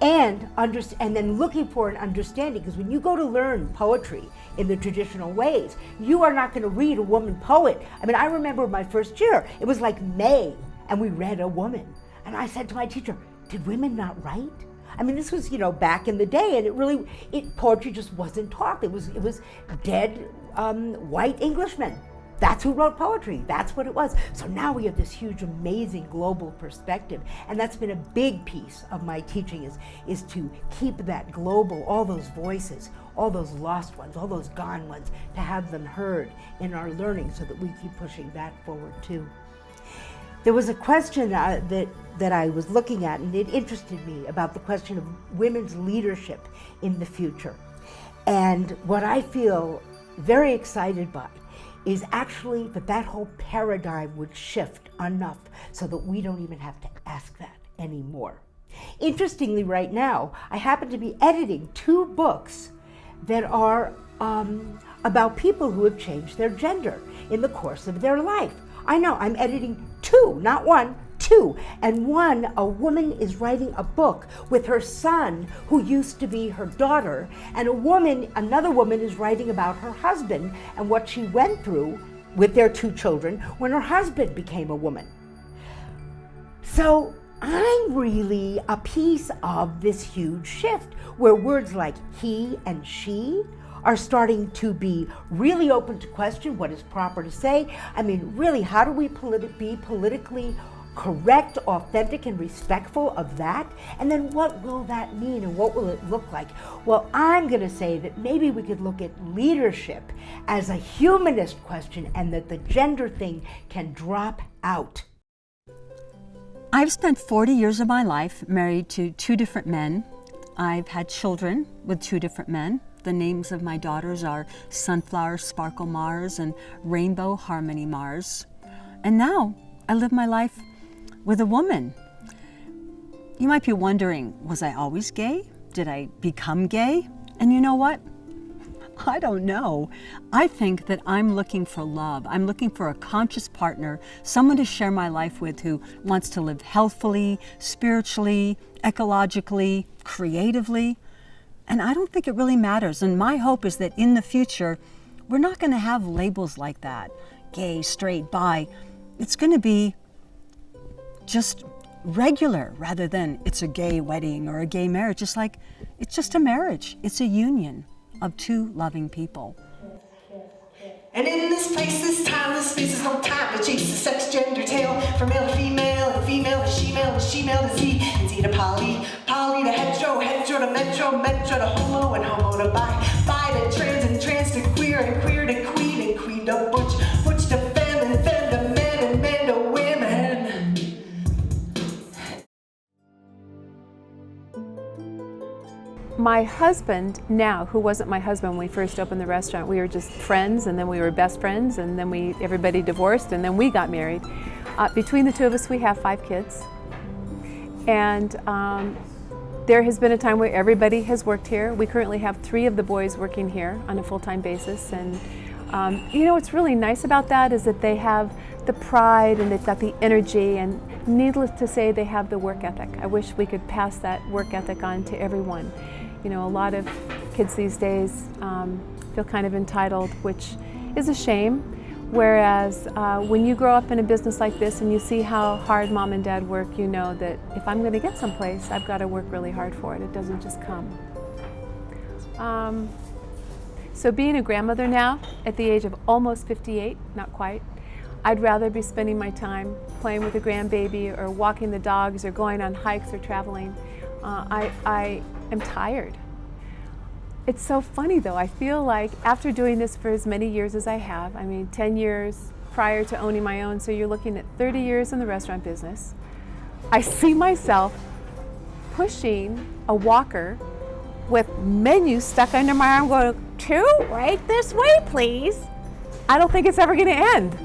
and then looking for an understanding, because when you go to learn poetry in the traditional ways, you are not going to read a woman poet. I mean, I remember my first year, it was like May, and we read a woman. And I said to my teacher, did women not write? I mean, this was, back in the day, and poetry just wasn't taught. It was dead white Englishmen. That's who wrote poetry. That's what it was. So now we have this huge, amazing global perspective. And that's been a big piece of my teaching is to keep that global, all those voices, all those lost ones, all those gone ones, to have them heard in our learning so that we keep pushing that forward too. There was a question that I was looking at, and it interested me, about the question of women's leadership in the future. And what I feel very excited by is actually that whole paradigm would shift enough so that we don't even have to ask that anymore. Interestingly, right now, I happen to be editing 2 books that are about people who have changed their gender in the course of their life. I know, I'm editing 2, not 1, 2. And one, a woman is writing a book with her son who used to be her daughter, and another woman is writing about her husband and what she went through with their 2 children when her husband became a woman. So I'm really a piece of this huge shift where words like he and she are starting to be really open to question what is proper to say. I mean, really, how do we be politically correct, authentic, and respectful of that? And then what will that mean and what will it look like? Well, I'm going to say that maybe we could look at leadership as a humanist question, and that the gender thing can drop out. I've spent 40 years of my life married to 2 different men. I've had children with 2 different men. The names of my daughters are Sunflower Sparkle Mars and Rainbow Harmony Mars. And now I live my life with a woman. You might be wondering, was I always gay? Did I become gay? And you know what? I don't know. I think that I'm looking for love. I'm looking for a conscious partner, someone to share my life with who wants to live healthfully, spiritually, ecologically, creatively. And I don't think it really matters. And my hope is that in the future, we're not going to have labels like that. Gay, straight, bi. It's going to be just regular rather than it's a gay wedding or a gay marriage. Just like it's just a marriage. It's a union of 2 loving people. And in this place, this time, this space is no time to chase the sex gender tale from male to female and female to she-male and she-male to Z and Z to poly, poly to hetero, hetero to metro, metro to homo and homo to bi, bi to trans and trans to queer and queer to queen and queen to butch, butch to femme and femme to men and men to women. My husband now, who wasn't my husband when we first opened the restaurant, we were just friends, and then we were best friends, and then everybody divorced, and then we got married. Between the 2 of us, we have 5 kids. And there has been a time where everybody has worked here. We currently have 3 of the boys working here on a full-time basis. And what's really nice about that is that they have the pride and they've got the energy, and needless to say, they have the work ethic. I wish we could pass that work ethic on to everyone. A lot of kids these days feel kind of entitled, which is a shame. Whereas when you grow up in a business like this and you see how hard mom and dad work, you know that if I'm going to get someplace, I've got to work really hard for it. It doesn't just come. So being a grandmother now, at the age of almost 58, not quite, I'd rather be spending my time playing with a grandbaby or walking the dogs or going on hikes or traveling. I am tired. It's so funny though, I feel like after doing this for as many years as I have, 10 years prior to owning my own, so you're looking at 30 years in the restaurant business, I see myself pushing a walker with menus stuck under my arm going, 2, right this way please. I don't think it's ever gonna end.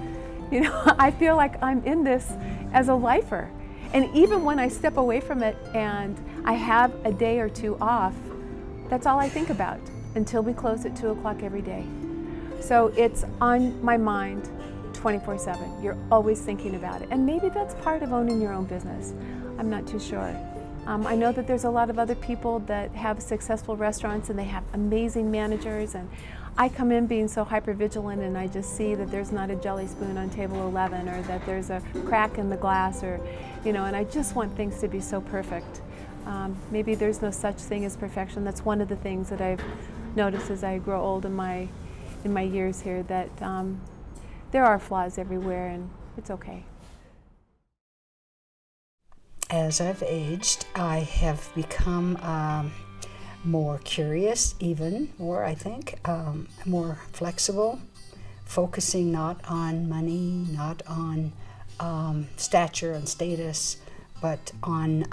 I feel like I'm in this as a lifer. And even when I step away from it and I have a day or 2 off, that's all I think about until we close at 2 o'clock every day. So it's on my mind 24/7. You're always thinking about it. And maybe that's part of owning your own business. I'm not too sure. I know that there's a lot of other people that have successful restaurants and they have amazing managers, and I come in being so hyper-vigilant and I just see that there's not a jelly spoon on table 11 or that there's a crack in the glass, or, and I just want things to be so perfect. Maybe there's no such thing as perfection. That's one of the things that I've noticed as I grow old in my years here, that there are flaws everywhere and it's okay. As I've aged, I have become more curious, even more, I think, more flexible, focusing not on money, not on stature and status, but on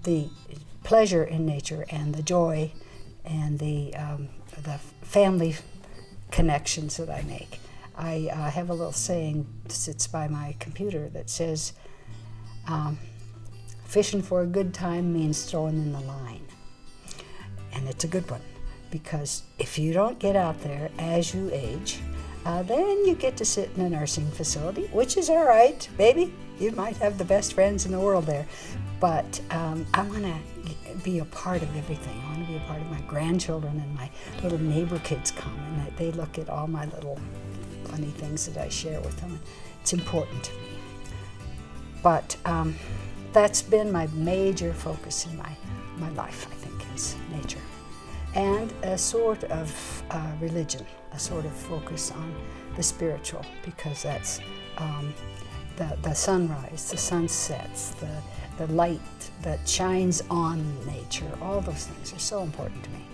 the pleasure in nature and the joy and the family connections that I make. I have a little saying that sits by my computer that says, fishing for a good time means throwing in the line. And it's a good one, because if you don't get out there as you age, then you get to sit in a nursing facility, which is all right, baby. You might have the best friends in the world there. But I want to be a part of everything. I want to be a part of my grandchildren, and my little neighbor kids come and they look at all my little funny things that I share with them. It's important to me. But that's been my major focus in my life, I think, is nature. And a sort of religion, a sort of focus on the spiritual, because that's the sunrise, the sunsets, the light that shines on nature. All those things are so important to me.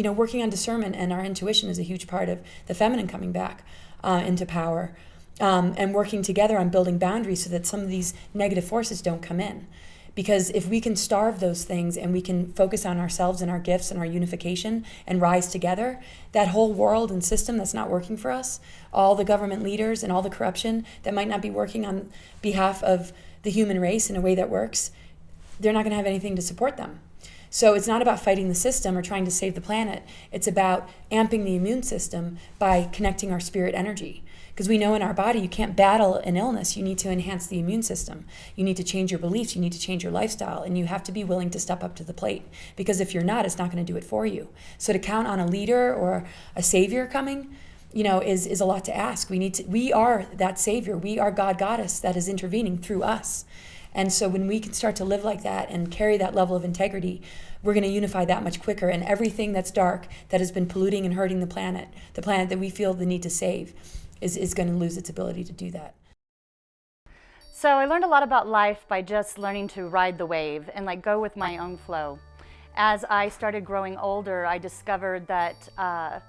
Working on discernment and our intuition is a huge part of the feminine coming back into power. And working together on building boundaries so that some of these negative forces don't come in. Because if we can starve those things and we can focus on ourselves and our gifts and our unification and rise together, that whole world and system that's not working for us, all the government leaders and all the corruption that might not be working on behalf of the human race in a way that works, they're not going to have anything to support them. So it's not about fighting the system or trying to save the planet. It's about amping the immune system by connecting our spirit energy. Because we know in our body you can't battle an illness. You need to enhance the immune system. You need to change your beliefs. You need to change your lifestyle. And you have to be willing to step up to the plate. Because if you're not, it's not going to do it for you. So to count on a leader or a savior coming, is a lot to ask. We are that savior. We are God Goddess that is intervening through us. And so when we can start to live like that and carry that level of integrity, we're going to unify that much quicker. And everything that's dark, that has been polluting and hurting the planet that we feel the need to save, is going to lose its ability to do that. So I learned a lot about life by just learning to ride the wave and go with my own flow. As I started growing older, I discovered that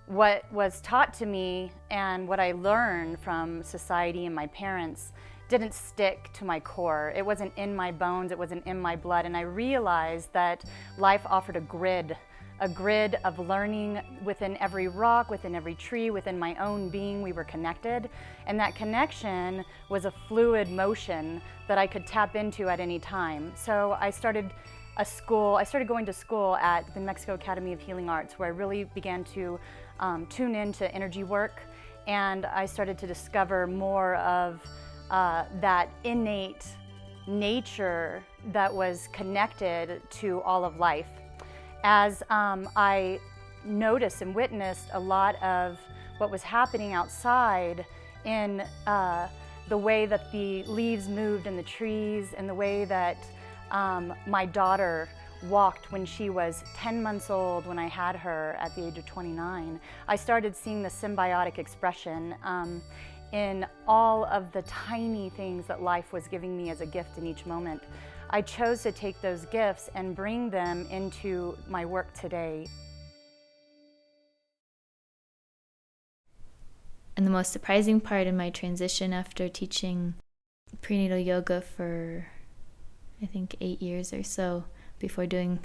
what was taught to me and what I learned from society and my parents didn't stick to my core. It wasn't in my bones, it wasn't in my blood, and I realized that life offered a grid of learning. Within every rock, within every tree, within my own being, we were connected. And that connection was a fluid motion that I could tap into at any time. So I started going to school at the Mexico Academy of Healing Arts, where I really began to tune into energy work. And I started to discover more of that innate nature that was connected to all of life. As I noticed and witnessed a lot of what was happening outside in the way that the leaves moved in the trees and the way that my daughter walked when she was 10 months old when I had her at the age of 29, I started seeing the symbiotic expression in all of the tiny things that life was giving me as a gift in each moment. I chose to take those gifts and bring them into my work today. And the most surprising part in my transition after teaching prenatal yoga for, I think, 8 years or so before doing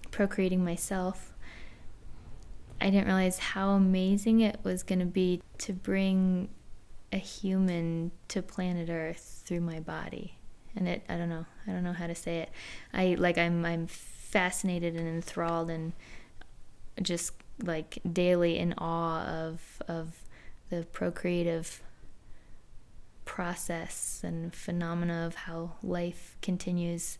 procreating myself, I didn't realize how amazing it was going to be to bring a human to planet Earth through my body. And I don't know how to say it. I'm fascinated and enthralled and just daily in awe of the procreative process and phenomena of how life continues,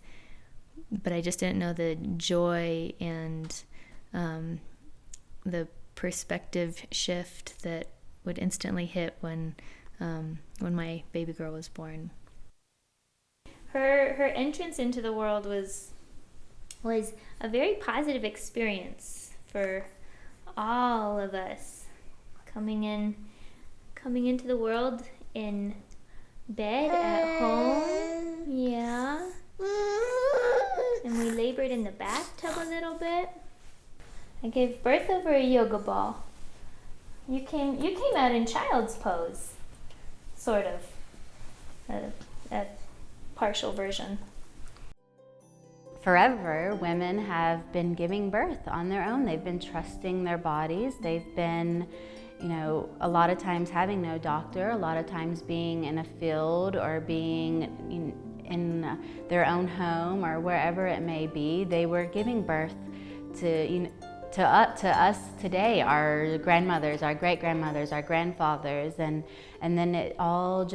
but I just didn't know the joy and the perspective shift that would instantly hit when my baby girl was born. Her entrance into the world was a very positive experience for all of us, coming into the world in bed at home. Yeah. And we labored in the bathtub a little bit. I gave birth over a yoga ball. You came out in child's pose, sort of. A partial version. Forever, women have been giving birth on their own. They've been trusting their bodies. They've been, a lot of times having no doctor, a lot of times being in a field or being in their own home or wherever it may be. They were giving birth to us today, our grandmothers, our great-grandmothers, our grandfathers, and then it all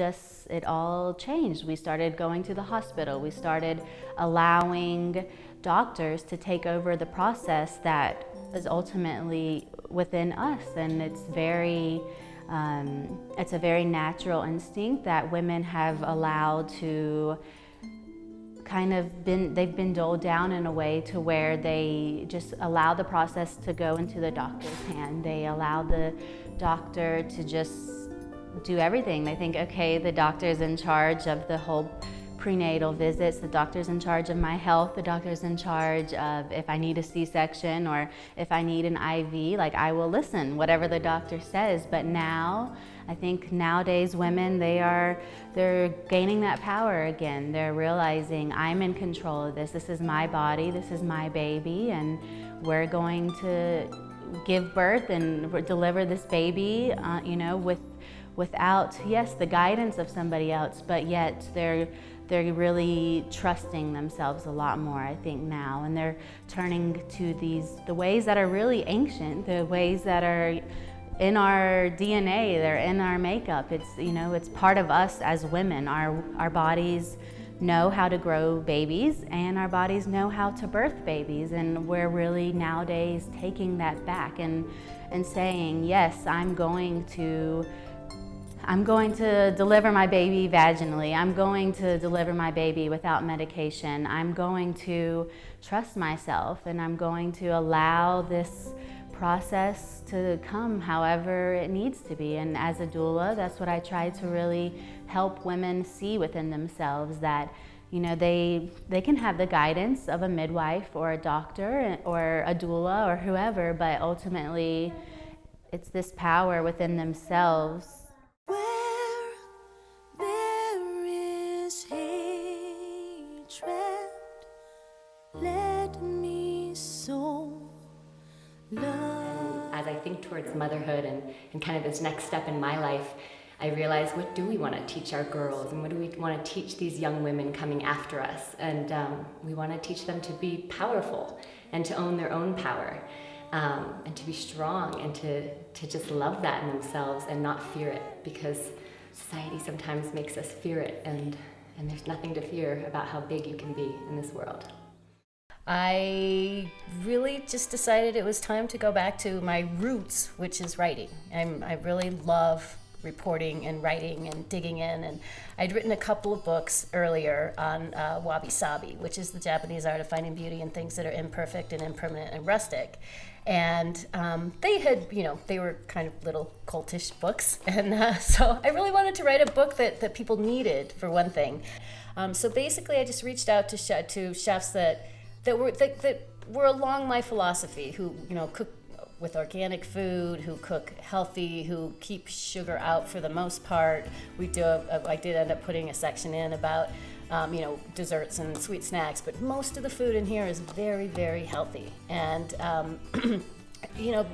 changed. We started going to the hospital. We started allowing doctors to take over the process that is ultimately within us, and it's a very natural instinct that women have allowed to they've been doled down in a way to where they just allow the process to go into the doctor's hand. They allow the doctor to just do everything. They think, okay, the doctor's in charge of the whole prenatal visits, the doctor's in charge of my health, the doctor's in charge of if I need a C-section or if I need an IV, I will listen, whatever the doctor says. But now, I think nowadays women, they're gaining that power again. They're realizing I'm in control of this. This is my body, this is my baby, and we're going to give birth and deliver this baby, without, yes, the guidance of somebody else, but yet they're really trusting themselves a lot more, I think, now, and they're turning to the ways that are really ancient, the ways that are in our DNA, they're in our makeup. It's part of us as women. Our bodies know how to grow babies, and our bodies know how to birth babies, and we're really nowadays taking that back and saying, yes, I'm going to deliver my baby vaginally. I'm going to deliver my baby without medication. I'm going to trust myself, and I'm going to allow this process to come however it needs to be. And as a doula, that's what I try to really help women see within themselves, that they can have the guidance of a midwife or a doctor or a doula or whoever, but ultimately it's this power within themselves. Where there is hatred, let me sow love. As I think towards motherhood and kind of this next step in my life, I realized, what do we want to teach our girls, and what do we want to teach these young women coming after us? And we want to teach them to be powerful and to own their own power, and to be strong, and to just love that in themselves and not fear it, because society sometimes makes us fear it, and there's nothing to fear about how big you can be in this world. I really just decided it was time to go back to my roots, which is writing. I really love reporting and writing and digging in, and I'd written a couple of books earlier on wabi-sabi, which is the Japanese art of finding beauty in things that are imperfect and impermanent and rustic. And they were kind of little cultish books, and so I really wanted to write a book that people needed, for one thing. So basically I just reached out to chefs that were along my philosophy, who cook with organic food, who cook healthy, who keep sugar out for the most part. I did end up putting a section in about desserts and sweet snacks, but most of the food in here is very, very healthy, and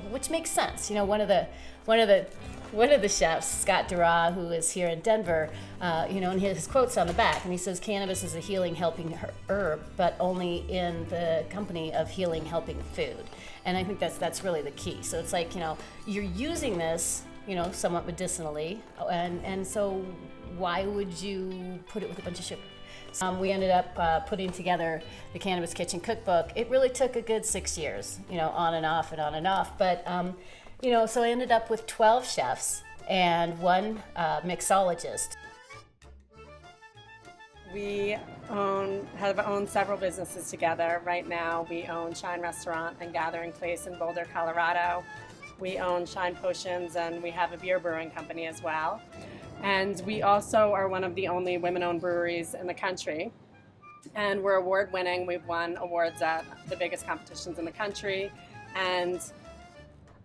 which makes sense. One of the chefs, Scott Dura, who is here in Denver, and his quote's on the back, and he says, "Cannabis is a healing, helping herb, but only in the company of healing, helping food." And I think that's really the key. So it's like, you're using this, somewhat medicinally, and so why would you put it with a bunch of sugar? We ended up putting together the Cannabis Kitchen cookbook. It really took a good 6 years, on and off and on and off. But, so I ended up with 12 chefs and one mixologist. We have owned several businesses together. Right now, we own Shine Restaurant and Gathering Place in Boulder, Colorado. We own Shine Potions, and we have a beer brewing company as well. And we also are one of the only women-owned breweries in the country. And we're award-winning. We've won awards at the biggest competitions in the country. And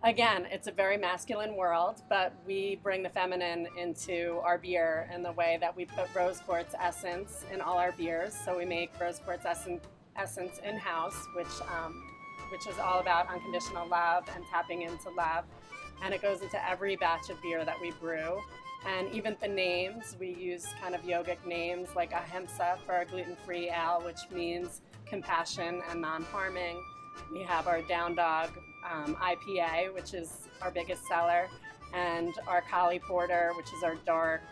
again, it's a very masculine world, but we bring the feminine into our beer in the way that we put rose quartz essence in all our beers. So we make rose quartz essence in-house, which is all about unconditional love and tapping into love. And it goes into every batch of beer that we brew. And even the names, we use kind of yogic names like ahimsa for our gluten-free ale, which means compassion and non-harming. We have our Down Dog IPA, which is our biggest seller, and our Kali Porter, which is our dark,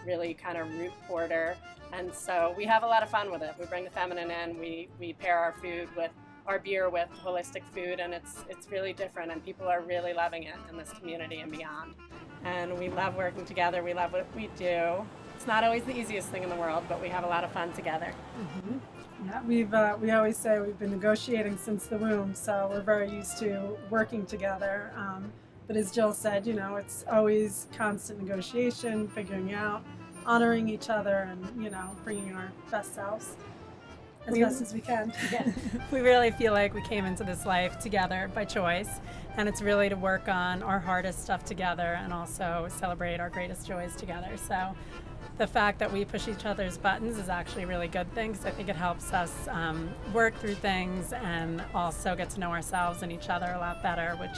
really kind of root porter. And so we have a lot of fun with it. We bring the feminine in, we pair our food with our beer with holistic food, and it's really different, and people are really loving it in this community and beyond. And we love working together. We love what we do. It's not always the easiest thing in the world, but we have a lot of fun together. Mm-hmm. Yeah, we always say we've been negotiating since the womb, so we're very used to working together. But as Jill said, it's always constant negotiation, figuring out, honoring each other, and bringing our best selves as best as we can. Yeah. We really feel like we came into this life together by choice, and it's really to work on our hardest stuff together and also celebrate our greatest joys together. So the fact that we push each other's buttons is actually a really good thing, because I think it helps us work through things and also get to know ourselves and each other a lot better, which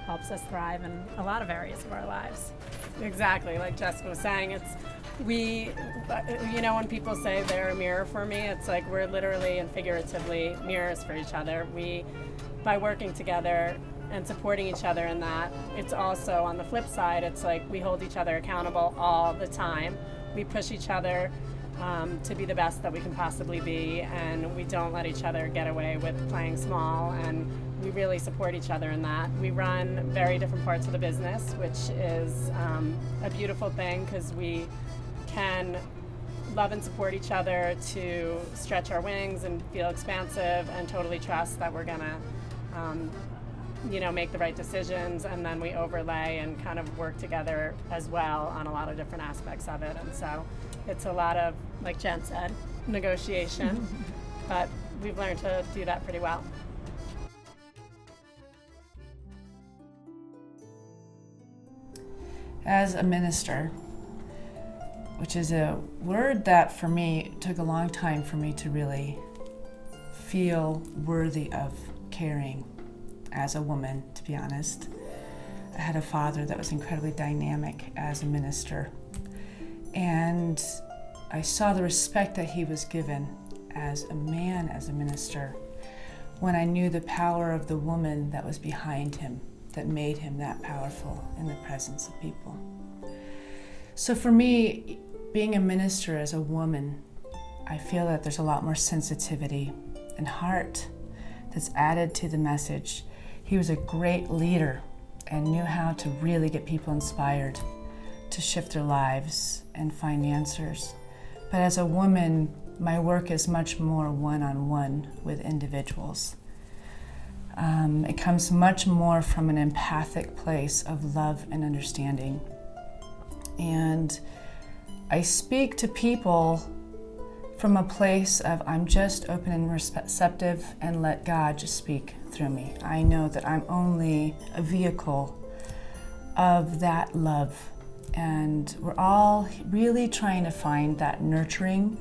helps us thrive in a lot of areas of our lives. Exactly, like Jessica was saying, when people say they're a mirror for me, it's like we're literally and figuratively mirrors for each other. By working together and supporting each other in that, it's also on the flip side, it's like we hold each other accountable all the time. We push each other to be the best that we can possibly be, and we don't let each other get away with playing small, and we really support each other in that. We run very different parts of the business, which is a beautiful thing, because we can love and support each other to stretch our wings and feel expansive and totally trust that we're gonna make the right decisions, and then we overlay and kind of work together as well on a lot of different aspects of it. And so it's a lot of, like Jen said, negotiation, but we've learned to do that pretty well. As a minister, which is a word that for me took a long time for me to really feel worthy of carrying as a woman, to be honest. I had a father that was incredibly dynamic as a minister, and I saw the respect that he was given as a man, as a minister, when I knew the power of the woman that was behind him, that made him that powerful in the presence of people. So for me, being a minister as a woman, I feel that there's a lot more sensitivity and heart that's added to the message. He was a great leader and knew how to really get people inspired to shift their lives and find answers. But as a woman, my work is much more one-on-one with individuals. It comes much more from an empathic place of love and understanding. And I speak to people from a place of I'm just open and receptive and let God just speak through me. I know that I'm only a vehicle of that love. And we're all really trying to find that nurturing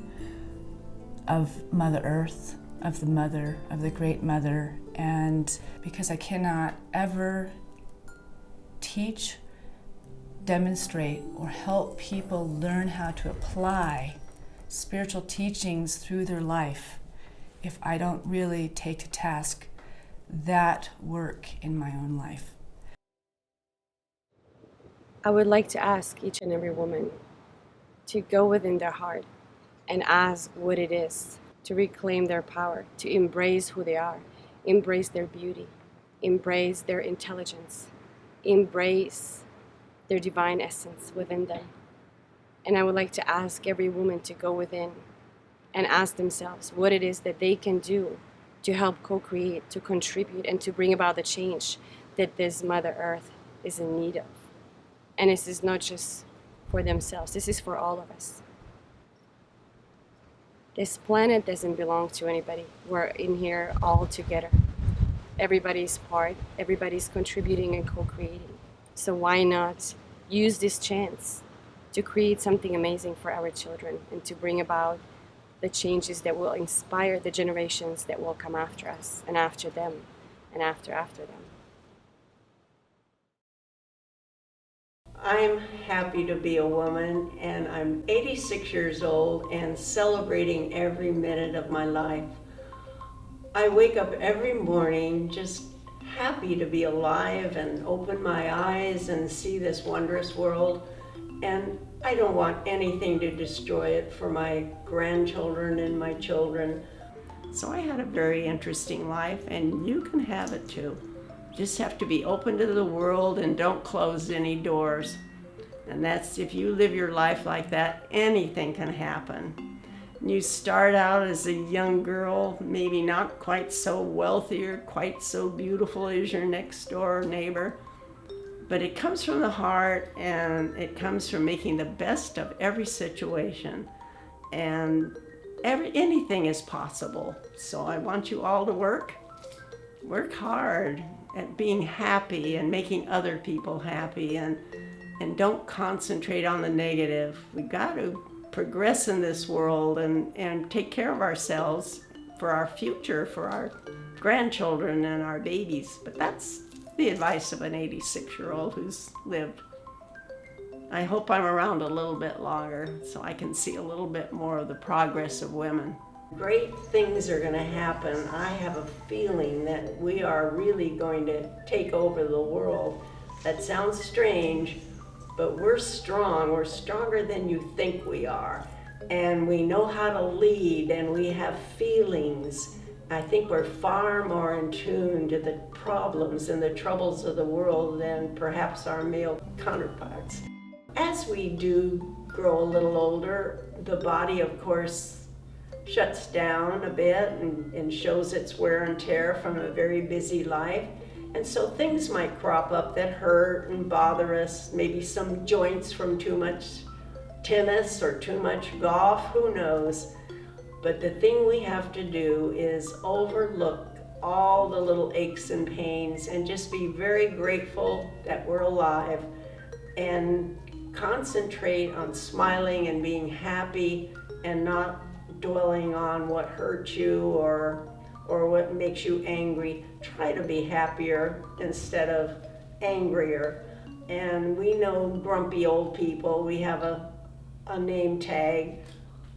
of Mother Earth, of the Mother, of the Great Mother. And because I cannot ever teach, demonstrate, or help people learn how to apply spiritual teachings through their life if I don't really take to task that work in my own life. I would like to ask each and every woman to go within their heart and ask what it is, to reclaim their power, to embrace who they are, embrace their beauty, embrace their intelligence, embrace their divine essence within them. And I would like to ask every woman to go within and ask themselves what it is that they can do to help co-create, to contribute, and to bring about the change that this Mother Earth is in need of. And this is not just for themselves, this is for all of us. This planet doesn't belong to anybody. We're in here all together. Everybody's part, everybody's contributing and co-creating. So why not use this chance to create something amazing for our children and to bring about the changes that will inspire the generations that will come after us and after them and after them. I'm happy to be a woman, and I'm 86 years old and celebrating every minute of my life. I wake up every morning just happy to be alive and open my eyes and see this wondrous world, and I don't want anything to destroy it for my grandchildren and my children. So I had a very interesting life, and you can have it too. Just have to be open to the world and don't close any doors. And that's, if you live your life like that, anything can happen. You start out as a young girl, maybe not quite so wealthy or quite so beautiful as your next door neighbor, but it comes from the heart, and it comes from making the best of every situation. And anything is possible. So I want you all to work hard at being happy and making other people happy, and don't concentrate on the negative. We got to progress in this world and take care of ourselves for our future, for our grandchildren and our babies. But that's the advice of an 86-year-old who's lived. I hope I'm around a little bit longer so I can see a little bit more of the progress of women. Great things are going to happen. I have a feeling that we are really going to take over the world. That sounds strange, but we're strong. We're stronger than you think we are. And we know how to lead, and we have feelings. I think we're far more in tune to the problems and the troubles of the world than perhaps our male counterparts. As we do grow a little older, the body, of course, shuts down a bit and shows its wear and tear from a very busy life. And so things might crop up that hurt and bother us, maybe some joints from too much tennis or too much golf, who knows. But the thing we have to do is overlook all the little aches and pains and just be very grateful that we're alive and concentrate on smiling and being happy and not dwelling on what hurts you or what makes you angry. Try to be happier instead of angrier. And we know grumpy old people. We have a name tag,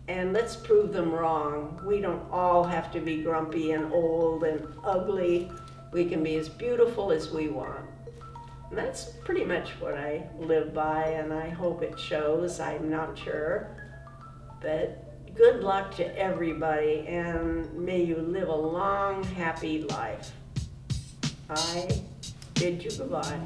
and let's prove them wrong. We don't all have to be grumpy and old and ugly. We can be as beautiful as we want. And that's pretty much what I live by, and I hope it shows. I'm not sure. But good luck to everybody, and may you live a long, happy life. I bid you goodbye.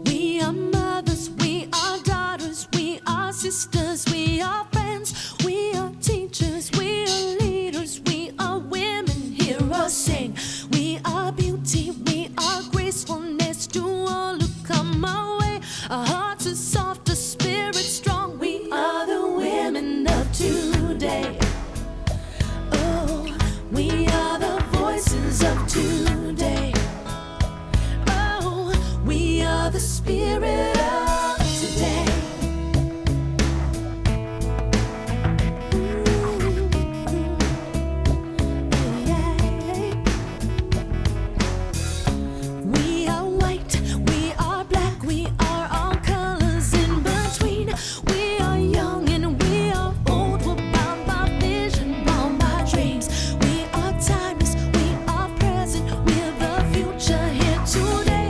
We are mothers, we are daughters, we are sisters, we are friends, we are teachers, we are leaders, we are women. Hear us sing. We are beauty, we are gracefulness to all who come our way. Our hearts are soft, our spirits strong. We are the women of today. Oh, we are the voices of today. Oh, we are the spirit of today. We are white, we are black, we are all colors in between. We are young and we are old, we're bound by vision, bound by dreams. We are timeless, we are present, we're the future here today.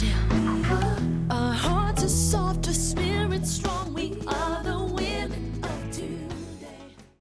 still.